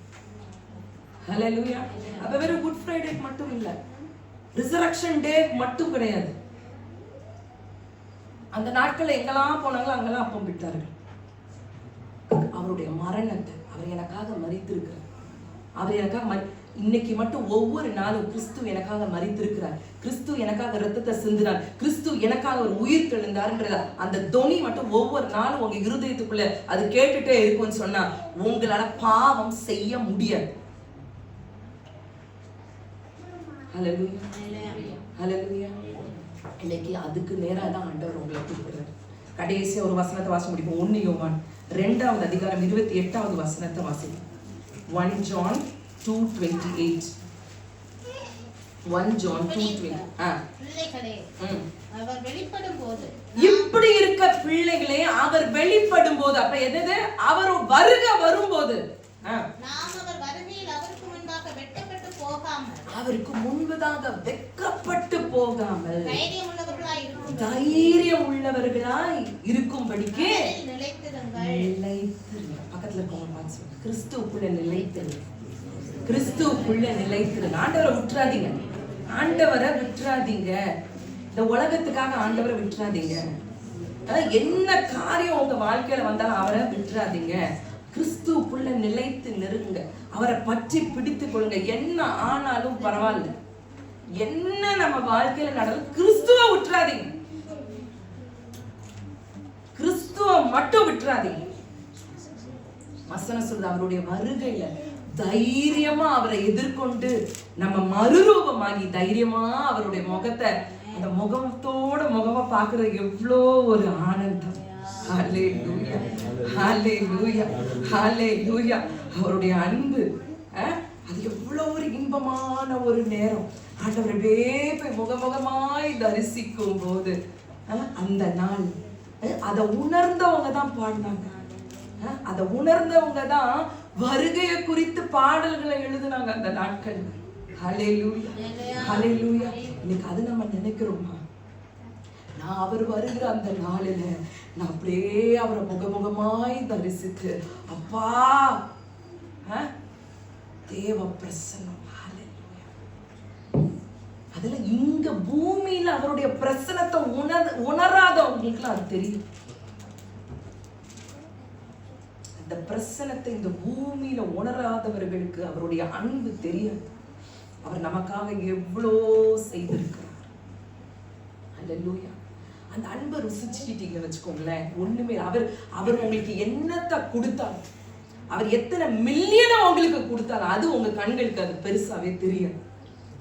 ஹல்லேலூயா. அப்ப வெறும் குட் ஃப்ரைடே மட்டும் இல்ல, ரிசரக்ஷன் டே மட்டும் கிடையாது. அந்த நாட்கள் எங்கெல்லாம் போனாங்களோ அங்கெல்லாம் அப்பம் பிட்டார்கள். அவருடைய மரணத்தை, அவர் எனக்காக மரித்திருக்கிறார், அவர் எனக்காக இன்னைக்கு மட்டும் ஒவ்வொரு நாளும் கிறிஸ்து எனக்காக மரித்திருக்கிறார், கிறிஸ்து எனக்காக ரத்தத்தை சிந்தினார், கிறிஸ்து எனக்காக ஒரு உயிர் தெழுந்தார்ன்றத அந்த தொனி மட்டும் ஒவ்வொரு நாளும் உங்க இருதயத்துக்குள்ள அது கேட்டுட்டே இருக்கும்னு சொன்னா உங்களால பாவம் செய்ய முடியாது. ஹல்லேலூயா, ஹல்லேலூயா. இன்னைக்கு அதுக்கு நேரா தான் ஆண்டவர் உங்களை கூப்பிடுறாரு. கடைசியா ஒரு வசனத்தை வாசி முடிப்போம். 1 யோவான் 2வது அதிகாரம் 28வது வசனத்தை வாசிப்போம். 1 John 2:28. 1 John 2:20. பிள்ளைகளே, அவர் வெளிப்படும் போது, இப்படி இருக்க பிள்ளைகளே அவர் வெளிப்படும் போது, அப்ப எது அவர் வரும்போது நாம் அவர் வருகையில் அவருக்கு முன்பாக வெட்கப்பட்டு போகாமல், அவருக்கு முன்பதாக வெட்கப்பட்டு போகாமல் தைரியம் உள்ளவர்களாய் இருக்கும்படிக்கு நிலைத்திருங்கள். பக்கத்துல இருக்கவங்க கிறிஸ்துவுக்குள்ள நிலைத்திரு, கிறிஸ்துவுக்குள்ள நிலைத்திரு. ஆண்டவரை விட்டுறாதீங்க, ஆண்டவரை விட்டுறாதீங்க. இந்த உலகத்துக்காக ஆண்டவரை விட்டுறாதீங்க. என்ன காரியம் உங்க வாழ்க்கையில வந்தாலும் அவரை விட்டுறாதீங்க. கிறிஸ்துவுக்குள்ள நிலைத்து நெருங்க, அவரை பற்றி பிடித்துக் கொள்ளுங்க. என்ன ஆனாலும் பரவாயில்ல, என்ன நம்ம வாழ்க்கையில நடக்கும், கிறிஸ்துவ விட்டுறாதீங்க, கிறிஸ்துவ மட்டும் விட்டுறாதீங்க. வசனம் சொல்றது அவருடைய வருகையில தைரியமா அவரை எதிர்கொண்டு நம்ம மறுரூபமாகி தைரியமா அவருடைய முகத்தை, அந்த முகத்தோட முகமா பாக்குறது எவ்வளோ ஒரு ஆனந்தம். ஹல்லேலூயா, ஹல்லேலூயா, ஹல்லேலூயா. அவருடைய அன்பு அது எவ்வளவு ஒரு இன்பமான ஒரு நேரம். ஆண்டவரை போய் முகமுகமாய் தரிசிக்கும் போது அந்த நாள் அதை உணர்ந்தவங்க தான் பாடினாங்க, அதை உணர்ந்தவங்க தான் வருகையை குறித்து பாடல்களை எழுதுனாங்க அந்த நாட்கள். ஹல்லேலூயா, ஹல்லேலூயா. இன்னைக்கு அது நம்ம நினைக்கிறோமா? நான் அவர் வருகிற அந்த நாளில நான் அப்படியே அவரை முகமுகமாய் தரிசித்து, அப்பா தேவ பிரசன்னம், அதுல இங்க பூமியில அவருடைய பிரசனத்தை உணராதவங்களுக்கு அது தெரியும். அந்த பிரசனத்தை இந்த பூமியில உணராதவர்களுக்கு அவருடைய அன்பு தெரியாது. அவர் நமக்காக எவ்வளோ செய்திருக்கிறார். அல்லேலூயா. அந்த அன்பை ருசிச்சுட்டீங்க வச்சுக்கோங்களேன், ஒண்ணுமே அவர் உங்களுக்கு என்னத்தை கொடுத்தாலும், அவர் எத்தனை மில்லியனை உங்களுக்கு கொடுத்தாலும் அது உங்க கண்களுக்கு அது பெருசாவே தெரியாது.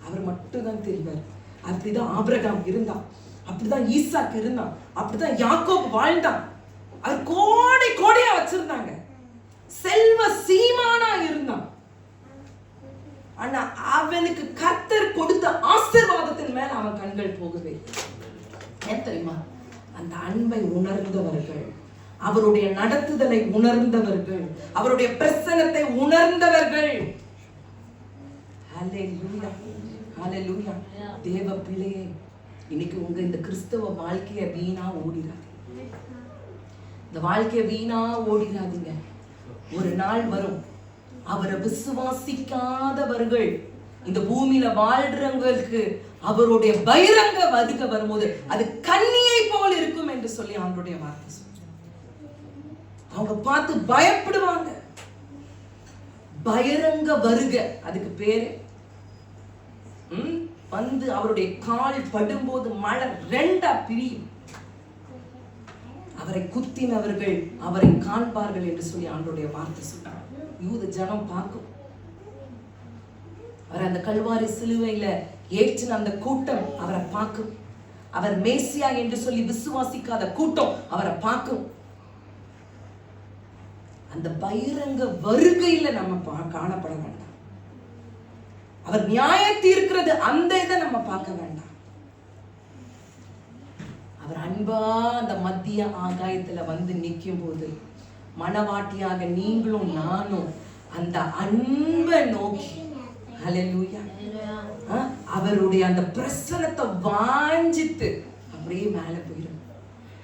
அவர் மட்டும் தான் தெரிவார். அப்படிதான் ஆபிரகாம் இருந்தான், அப்படிதான் ஈசாக்கு இருந்தான், அப்படிதான் யாக்கோபு வாழ்ந்தான். அவர் கோடி கோடியா வச்சிருந்தாங்க, செல்வ சீமானா இருந்தான். ஆனா அவனுக்கு கர்த்தர் கொடுத்த ஆசீர்வாதத்தின் மேல அவன் கண்கள் போகவே. ஏன் தெரியுமா? அந்த அன்பை உணர்ந்தவர்கள், அவருடைய நடத்துதலை உணர்ந்தவர்கள், அவருடைய பிரசன்னத்தை உணர்ந்தவர்கள். ஹல்லேலூயா, ஹல்லேலூயா. தேவ பிள்ளையே, இன்னைக்கு உங்க இந்த கிறிஸ்தவ வாழ்க்கைய வீணா ஓடிடாதீங்க. இந்த வாழ்க்கைய வீணா ஓடிடாதீங்க. ஒரு நாள் வரும், அவரை விசுவாசிக்காதவர்கள் இந்த பூமியில வாழ்றவங்களுக்கு அவருடைய பகிரங்க வருகை வரும்போது அது கன்னியை போல் இருக்கும் என்று சொல்லி அவருடைய வார்த்தை சொல்றாங்க. அவங்க பார்த்து பயப்படுவாங்க. பகிரங்க வருகை அதுக்கு பேரு. வந்து அவருடைய கால் படும்போது மழை 2ஆ பிரியும். அவரை குத்தினவர்கள் அவரை காண்பார்கள் என்று சொல்லி ஆண்டவருடைய வார்த்தை சொல்றாங்க. யூத ஜனம் பார்க்கும். அவர் அந்த கல்வாரி சிலுவையில ஏற்றின அந்த கூட்டம் அவரை பார்க்கும். அவர் மேசியா என்று சொல்லி விசுவாசிக்காத கூட்டம் அவரை பார்க்கும். அந்த பகிரங்க வருகையில நம்ம காணப்பட வேண்டாம். அவர் நியாய தீர்க்கிறது அந்த இதை நம்ம பார்க்க வேண்டாம். அவர் அன்பா அந்த மத்திய ஆகாயத்துல வந்து நிற்கும் போது மனவாட்டியாக நீங்களும் நானும் அந்த அன்பை நோக்கி, ஹல்லேலூயா, அவருடைய அந்த பிரசன்னத்தை வாஞ்சித்து அப்படியே மேல போயிடும்.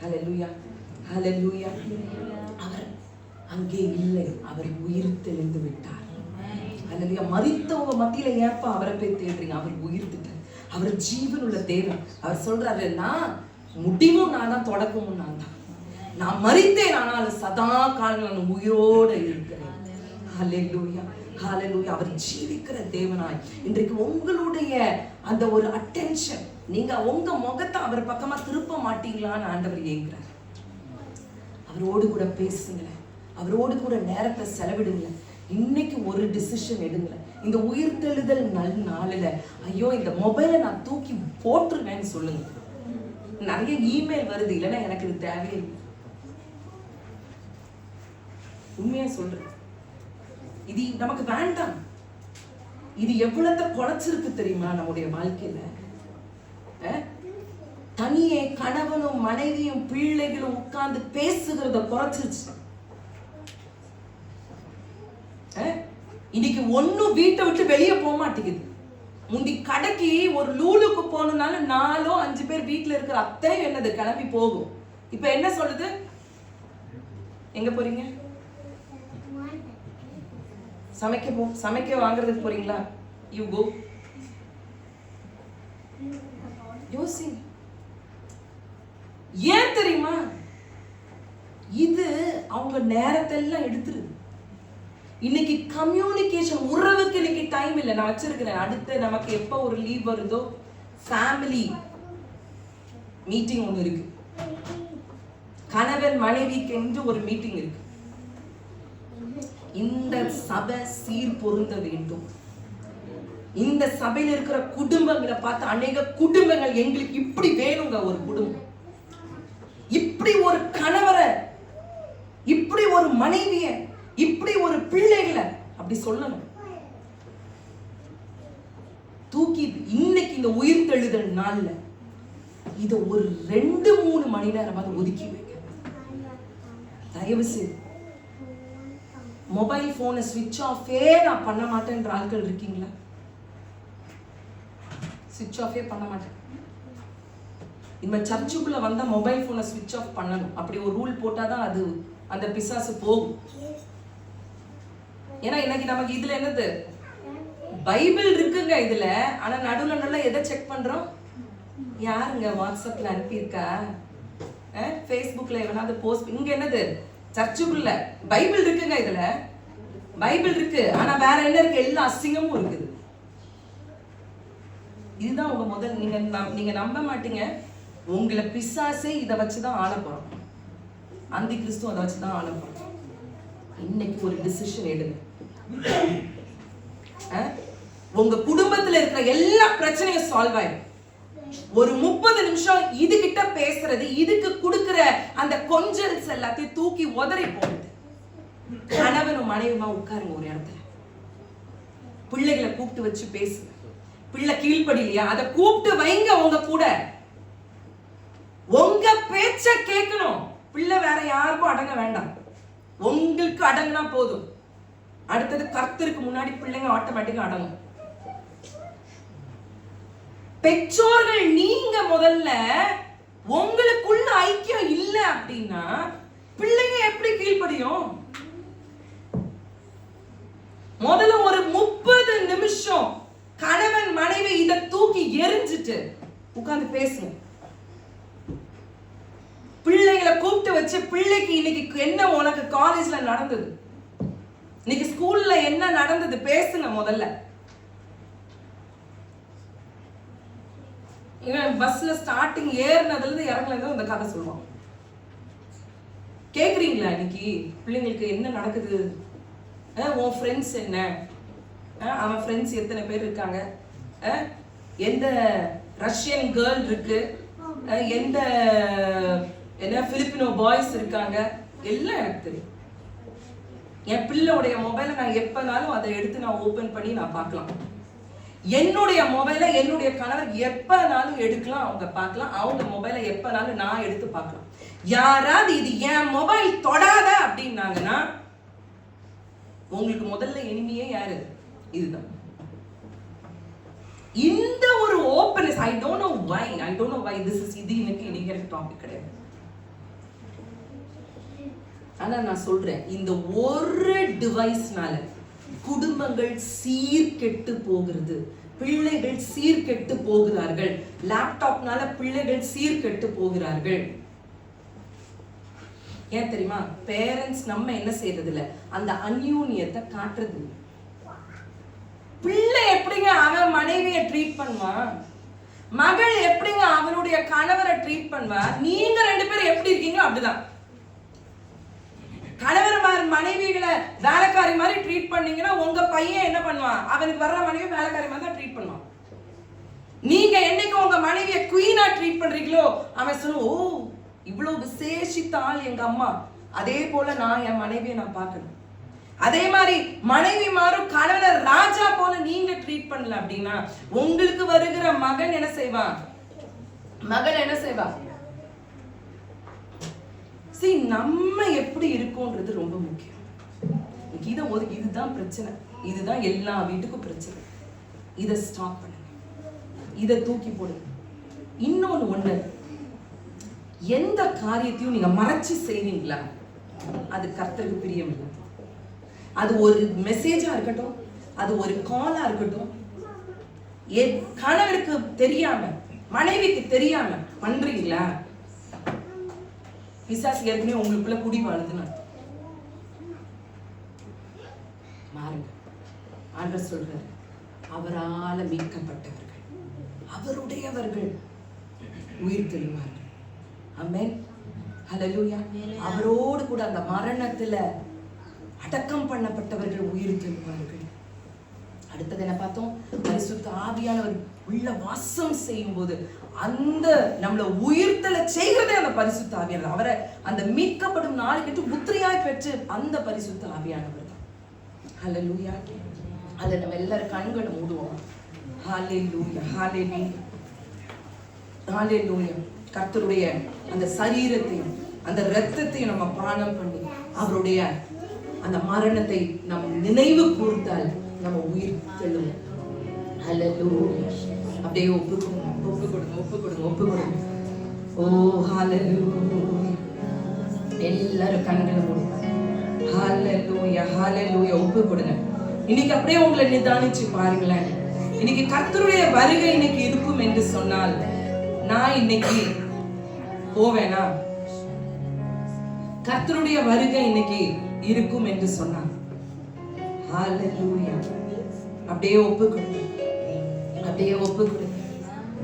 ஹல்லேலூயா, ஹல்லேலூயா. அவர் அங்கே இல்லை, அவர் உயிர் தெளிந்து விட்டார். ஹல்லேலூயா. மரித்தவங்க மத்தியில ஏப்பா அவரை போய் தேடுறீங்க? அவர் உயிர்த்துட்டார். அவர் ஜீவன் உள்ள தேவன். அவர் சொல்றாரு, நான் முடிவும் நான் தான், தொடக்கமும் நான் தான். நான் மரித்தேன், ஆனால் சதா காலம் நான் உயிரோட இருக்கிறேன். ஹல்லேலூயா, ஹalleluya. அவர் ஜீவிக்கிற தேவனாய் இன்றைக்கு உங்களுடைய அந்த ஒரு அட்டென்ஷன், நீங்க உங்க முகத்தை அவர் பக்கமா திருப்ப மாட்டீங்களான்னு ஆண்டவர் ஏங்குறார். அவரோடு கூட பேசுங்களேன், அவரோடு கூட நேரத்தை செலவிடுங்களேன். இன்னைக்கு ஒரு டிசிஷன் எடுங்களேன். இந்த உயிர்த்தெழுதல் நாளில் ஐயோ இந்த மொபைலை நான் தூக்கி போட்டுருவேன்னு சொல்லுங்க. நிறைய இமெயில் வருது, இல்லைன்னா எனக்கு இது தேவையில்லை. உண்மையா சொல்றேன், இது நமக்கு வேண்டாம். இது எவ்வளவு குறைச்சிருக்கு தெரியுமா நம்முடைய வாழ்க்கையில. தனியே கணவனும் மனைவியும் பிள்ளைகளும் உட்கார்ந்து பேசுகிறத குறைச்சிருச்சு. இன்னைக்கு ஒன்னும் வீட்டை விட்டு வெளியே போக மாட்டேங்குது. முந்தி கடைக்கு ஒரு லூலுக்கு போகணும்னாலும் 4-5 பேர் வீட்டுல இருக்கிற அத்தையும் என்னது கிளம்பி போகும். இப்ப என்ன சொல்லுது, எங்க போறீங்க? சமைக்க வாங்குறதுக்கு போறீங்களா? You go. யோசிங்க. ஏன் தெரியுமா? இது அவங்க நேரத்தை எல்லாம் எடுத்துருது. இன்னைக்கு கம்யூனிகேஷன், உறவுக்கு இன்னைக்கு டைம் இல்லை. நான் வச்சிருக்கிறேன், அடுத்து நமக்கு எப்ப ஒரு லீவ் வருதோ ஃபேமிலி மீட்டிங் ஒன்று இருக்கு. கணவன் மனைவிக்கு என்று ஒரு மீட்டிங் இருக்கு. இந்த சபை சீர் பொருந்த வேண்டும். இந்த சபையில இருக்கிற குடும்பங்களை பார்த்து அநேக குடும்பங்கள் எங்களுக்கு இப்படி வேணுங்க, ஒரு குடும்பம், இப்படி ஒரு கணவரை, இப்படி ஒரு மனைவிய, இப்படி ஒரு பிள்ளைகளை அப்படி சொல்லணும். தூக்கி இன்னைக்கு இந்த உயிர்த்தெழுதல் நாள்ல இத ஒரு 2-3 மணி நேரமாவது ஒதுக்கி வைக்க. தயவு செய்து மொபைல் போனை ஸ்விட்ச் ஆஃபே நான் பண்ண மாட்டேன்ற ஆட்கள் இருக்கீங்களா? ஸ்விட்ச் ஆஃபே பண்ண மாட்டேன். இந்த சர்ச்சுக்குள்ள வந்தா மொபைல் போனை ஸ்விட்ச் ஆஃப் பண்ணணும். அப்படி ஒரு ரூல் போட்டாதான் அது அந்த பிசாசு போகும். ஏன்னா இன்னைக்கு நமக்கு இதுல என்னது, பைபிள் இருக்குங்க இதுல. ஆனா நடுவுல நல்லா எதை செக் பண்றோம்? யாருங்க வாட்ஸ்அப்ல அனுப்பியிருக்கா, ஃபேஸ்புக்ல எவனாவது போஸ்ட். இங்க என்னது, சர்ச்சுக்குள்ள பைபிள் இருக்குங்க, இதுல பைபிள் இருக்கு. ஆனா வேற என்ன இருக்கு? எல்லா அசிங்கமும் இருக்குது. இதுதான் உங்க முதல். நீங்க நம்ப மாட்டீங்க, உங்களை பிசாசே இதை வச்சுதான் ஆள போறோம். அந்தி கிறிஸ்து அதை வச்சுதான் ஆள போறோம். இன்னைக்கு ஒரு டிசிஷன் எடுங்க. உங்க குடும்பத்துல இருக்கிற எல்லா பிரச்சனையும் சால்வ் ஆயிடும். ஒரு 30 நிமிஷம் இது கிட்ட பேசுறது, இதுக்கு கொடுக்கிற அந்த கொஞ்சல்ஸ் எல்லாத்தையும் தூக்கி உதறி போடுது. கணவனும் மனைவியுமா உட்காருங்க ஒரு இடத்துல, பிள்ளைகளை கூப்பிட்டு வச்சு பேசுங்க. பிள்ளை கீழ்ப்படிலையா, அதை கூப்பிட்டு வைங்க உங்க கூட. உங்க பேச்ச கேட்கணும். பிள்ளை வேற யாருக்கும் அடங்க வேண்டாம், உங்களுக்கு அடங்கினா போதும். அடுத்தது கர்த்தருக்கு முன்னாடி பிள்ளைங்க ஆட்டோமேட்டிக்கா அடங்கும். பெற்றோர்கள் நீங்க முதல்ல உங்களுக்குள்ள ஐக்கியம் இல்ல அப்படின்னா பிள்ளைங்க எப்படி கீழ்ப்படியும்? முதல்ல ஒரு 30 நிமிஷம் கணவன் மனைவி இதை தூக்கி எரிஞ்சிட்டு உட்கார்ந்து பேசுங்க. பிள்ளைகளை கூப்பிட்டு வச்சு, பிள்ளைக்கு இன்னைக்கு என்ன உனக்கு காலேஜ்ல நடந்தது, இன்னைக்கு ஸ்கூல்ல என்ன நடந்தது பேசுங்க முதல்ல. இவன் பஸ்ல ஸ்டார்டிங் ஏறினதுல இருந்து இறங்குனது அந்த கதை சொல்லுவான். கேக்குறீங்களா இன்னைக்கு பிள்ளைங்களுக்கு என்ன நடக்குது? உன் ஃப்ரெண்ட்ஸ் என்ன, அவன் ஃப்ரெண்ட்ஸ் எத்தனை பேர் இருக்காங்க, எந்த ரஷ்யன் கேர்ள் இருக்கு, எந்த என்ன பிலிப்பினோ பாய்ஸ் இருக்காங்க, எல்லாம் எனக்கு தெரியும். என் பிள்ளையுடைய மொபைலை நான் எப்பனாலும் அதை எடுத்து நான் ஓபன் பண்ணி நான் பார்க்கலாம். என்னுடைய மொபைலை என்னுடைய கணவர் எப்பனாலும் எடுக்கலாம், அவங்க பார்க்கலாம். அவங்க மொபைலை எப்பனாலும் நான் எடுத்து பார்க்கலாம். யாராவது இது என் மொபைல் தொடாத அப்படின்னாங்கன்னா உங்களுக்கு முதல்ல எனிமியே யாரு? இதுதான். இந்த ஒரு ஓப்பனஸ், I don't know why this is இது இன்னைக்கு டாபிக் கிடையாது. ஆனா நான் சொல்றேன், இந்த ஒரு டிவைஸ்னால குடும்பங்கள் சீர்கெட்டு போகிறது, பிள்ளைகள் சீர்கெட்டு போகிறார்கள். லேப்டாப்னால பிள்ளைகள் சீர்கெட்டு போகிறார்கள். ஏன் தெரியுமா? பேரண்ட்ஸ் நம்ம என்ன செய்யறது இல்ல, அந்த அந்யூன்யத்தை காட்டுறது. பிள்ளை எப்படிங்க அவன் மனைவியை ட்ரீட் பண்ணுவான்? மகள் எப்படிங்க அவனுடைய கணவரை ட்ரீட் பண்ணுவா? நீங்க 2 பேரும் எப்படி இருக்கீங்களோ அப்படிதான். கணவர் மனைவிகளை வேலைக்காரி மாதிரி ட்ரீட் பண்ணீங்கன்னா உங்க பையன் என்ன பண்ணுவான்? அவனுக்கு வர்ற மனைவி வேலைக்காரி மாதிரி தான் ட்ரீட் பண்ணுவான். நீங்க என்னைக்கு உங்க மனைவியை குயினா ட்ரீட் பண்றீங்களோ அவன் சொல்லுவோம், ஓ இவ்வளவு விசேஷித்த ஆள் எங்க அம்மா, அதே போல நான் என் மனைவியை நான் பார்க்கணும். அதே மாதிரி மனைவி மாறும் கணவனை ராஜா போல நீங்க ட்ரீட் பண்ணல அப்படின்னா உங்களுக்கு வருகிற மகன் என்ன செய்வான்? மகள் என்ன செய்வா? சரி, நம்ம எப்படி இருக்கோன்றது ரொம்ப முக்கியம். இதுதான் பிரச்சனை. இதுதான் எல்லா வீட்டுக்கும் பிரச்சனை. இதை ஸ்டாப் பண்ணுங்க, இதை தூக்கி போடுங்க. ஒண்ணு, எந்த காரியத்தையும் நீங்க மறைச்சு செய்வீங்களா அது கர்த்தருக்கு பிரியம் இல்லை. அது ஒரு மெசேஜா இருக்கட்டும், அது ஒரு காலா இருக்கட்டும், கணவருக்கு தெரியாம மனைவிக்கு தெரியாம பண்றீங்களா, பிசாசு ஏற்கனவே உங்களுக்குள்ள குடி வாழுதுன்னு மாறுங்க. ஆண்டவர் சொல்றாரு, அவரால மீட்கப்பட்டவர்கள், அவருடையவர்கள் உயிர் தெளிவார்கள். ஆமென், ஹல்லேலூயா. அவரோடு கூட அந்த மரணத்துல அடக்கம் பண்ணப்பட்டவர்கள் உயிர் தெளிவார்கள். அடுத்தது என்ன பார்த்தோம்? பரிசுத்த ஆவியானவர் உள்ள வாசம் செய்யும் போது அந்த நம்மள உயிர்த்தல செய்கிறதே அந்த பரிசுத்த ஆவியானவர். அவரை அந்த மீட்கப்படும் நாளுக்கு முத்திரையாய் பெற்று அந்த பரிசுத்த ஆவியானவர் தான். ஹல்லேலூயா. அதை நம்ம எல்லாரும் கண்களை மூடுவோம். ஹல்லேலூயா, ஹல்லேலூயா, ஹல்லேலூயா. கர்த்தருடைய அந்த சரீரத்தையும் அந்த இரத்தத்தையும் நம்ம பானம் பண்ணி அவருடைய அந்த மரணத்தை நம் நினைவு கூர்ந்தால் நம்ம உயிர் தெழுவோம். ஹல்லேலூயா. அப்படியே ஒப்பு கொடுங்க. ஓ ஹல்லேலூயா. எல்லாரும் கண்களை மூடுங்க. ஹல்லேலூயா, ஹல்லேலூயா. ஒப்பு கொடுங்க. இன்னைக்கு அப்படியே உங்களை நிதானிச்சு பாருங்களேன். இன்னைக்கு கர்த்தருடைய வருகை இன்னைக்கு இருக்கும் என்று சொன்னால் நான் இன்னைக்கு போவேனா? கர்த்தருடைய வருகை இன்னைக்கு இருக்கும் என்று சொன்னார். ஹல்லேலூயா. அப்படியே ஒப்பு கொடுங்க.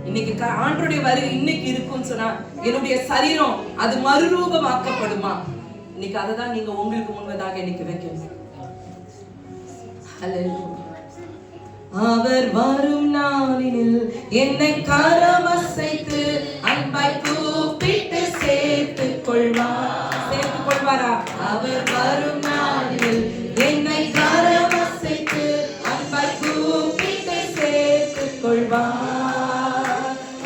இன்னைக்கு ஆண்டவருடைய வருகை இன்னைக்கு இருக்கும்னு சொன்னா என்னுடைய சரீரம் அது மறுரூபமாக்கப்படுமா? இன்னைக்கு அதை தான் நீங்க உங்களுக்கு முன்பதாக இன்னைக்கு வைக்கணும். ஹல்லேலூயா. அவர் வரும் நாளில் என்னை கரம் அசைத்து அன்பாய் கூப்பிட்டு சேர்த்துக் கொள்வாரா? அவர் வரும் நாளில் என்னை கரம் அசைத்து அன்பாய் கூப்பிட்டு சேர்த்துக் கொள்வார்.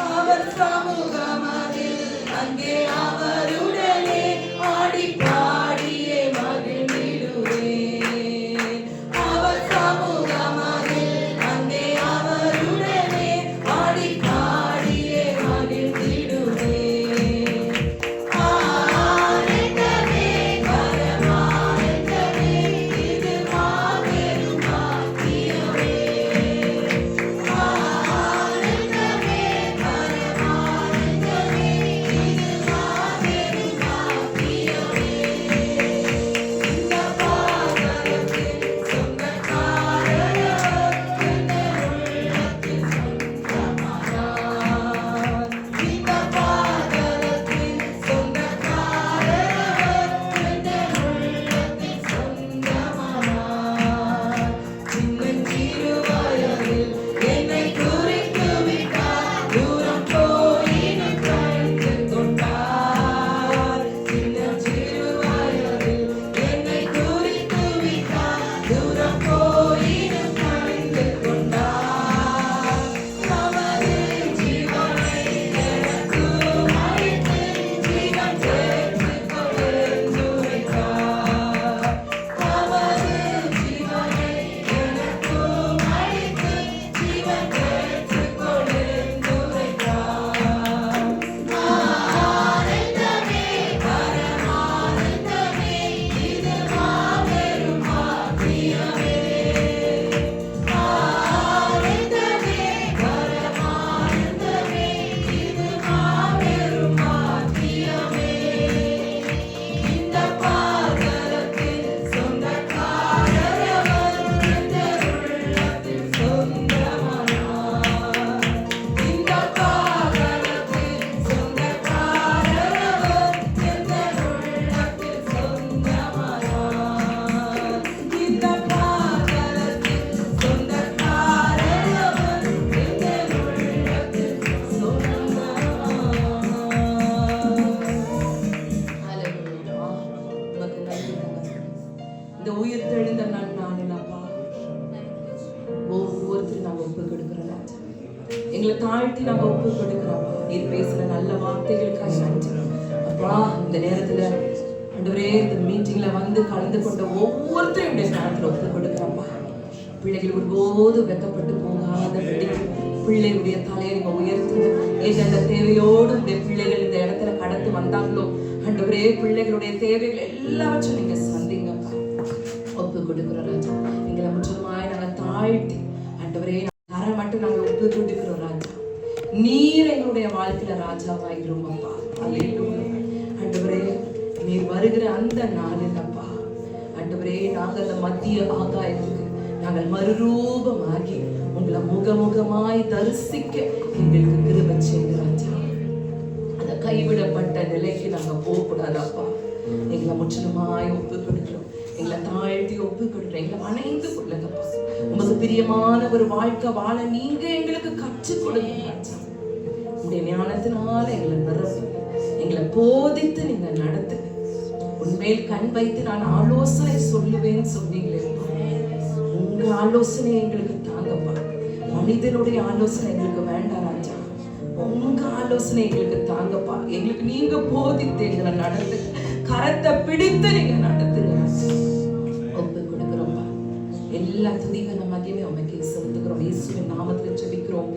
அவர் சமூகமதில் அங்கே அவருடனே ஆடி பாடியே மகிழ்ந்திடுவேன். அவர் சமூகமதில் அங்கே அவருடனே ஆடி பாடியே மகிழ்ந்திடுவேன். ஆனந்தமே வரமா பேசுற நல்ல வார்த்தைகளுக்காக நன்றி அப்பா. இந்த நேரத்துல ஆண்டவரே இந்த மீட்டிங்ல வந்து கலந்து கொண்ட ஒவ்வொருத்தரும் இந்த நேரத்துல ஒப்பு கொடுக்குறப்பா. பிள்ளைகள் ஒருபோது வெக்கப்பட்டு போகாதபடி பிள்ளைகளுடைய தலையை நீங்க உயர்த்துங்க. எந்த தேவையோடு இந்த பிள்ளைகள் இந்த இடத்துல கடந்து வந்தாங்களோ ஆண்டவரே பிள்ளைகளுடைய தேவைகள் எல்லாவற்றும் நீங்க சந்திங்கப்பா. ஒப்பு கொடுக்கிறோம் ராஜா. எங்களை முற்றிலுமாய் நாங்க தாழ்த்தி ஆண்டவரே அரை மட்டும் நாங்க ஒப்பு கொடுக்கிறோம் ராஜா. நீர் எங்களுடைய வாழ்க்கையில ராஜாவாயிரும் அப்பா. அல்லேலூயா. ஆண்டவரே நீர் வருகிற அந்த நாளில் அப்பா ஆண்டவரே நாங்கள் அந்த மத்திய ஆகாயத்துக்கு நாங்கள் மறுரூபமாகி உங்களை முகமுகமாய் தரிசிக்க எங்களுக்கு கிருபை செய்யுங்க ராஜா. அந்த கைவிடப்பட்ட நிலைக்கு நாங்க போகக்கூடாதப்பா. எங்களை முற்றிலுமாய் ஒப்பு கொடுக்கிறோம். எங்களை தாழ்த்தி ஒப்பு கொடுக்கிறோம். எங்களை அணைந்து கொள்ளுங்கப்பா. உமக்கு பிரியமான ஒரு வாழ்க்கை வாழ நீங்க எங்களுக்கு கற்றுக் கொடுங்க ராஜா. உங்களுடைய ஞானத்தினால எங்களை நிரப்பு, எங்களை போதித்து நீங்க நடத்துங்க. உண்மையில் கண் வைத்து நான் ஆலோசனை சொல்லுவேன்னு சொன்னீங்களே, உங்க ஆலோசனை எங்களுக்கு தாங்கப்பா. மனிதனுடைய ஆலோசனை எங்களுக்கு வேண்டாம் ராஜா. உங்க ஆலோசனை எங்களுக்கு தாங்கப்பா. எங்களுக்கு நீங்க போதித்து எங்களை நடத்து, கரத்தை பிடித்து நீங்க நடத்துங்க. ஒப்பு கொடுக்கிறோம்ப்பா. எல்லா துதிக மகிமை உமக்கு செலுத்துகிறோம். இயேசுவின் நாமத்தில் ஜெபிக்கிறோம்.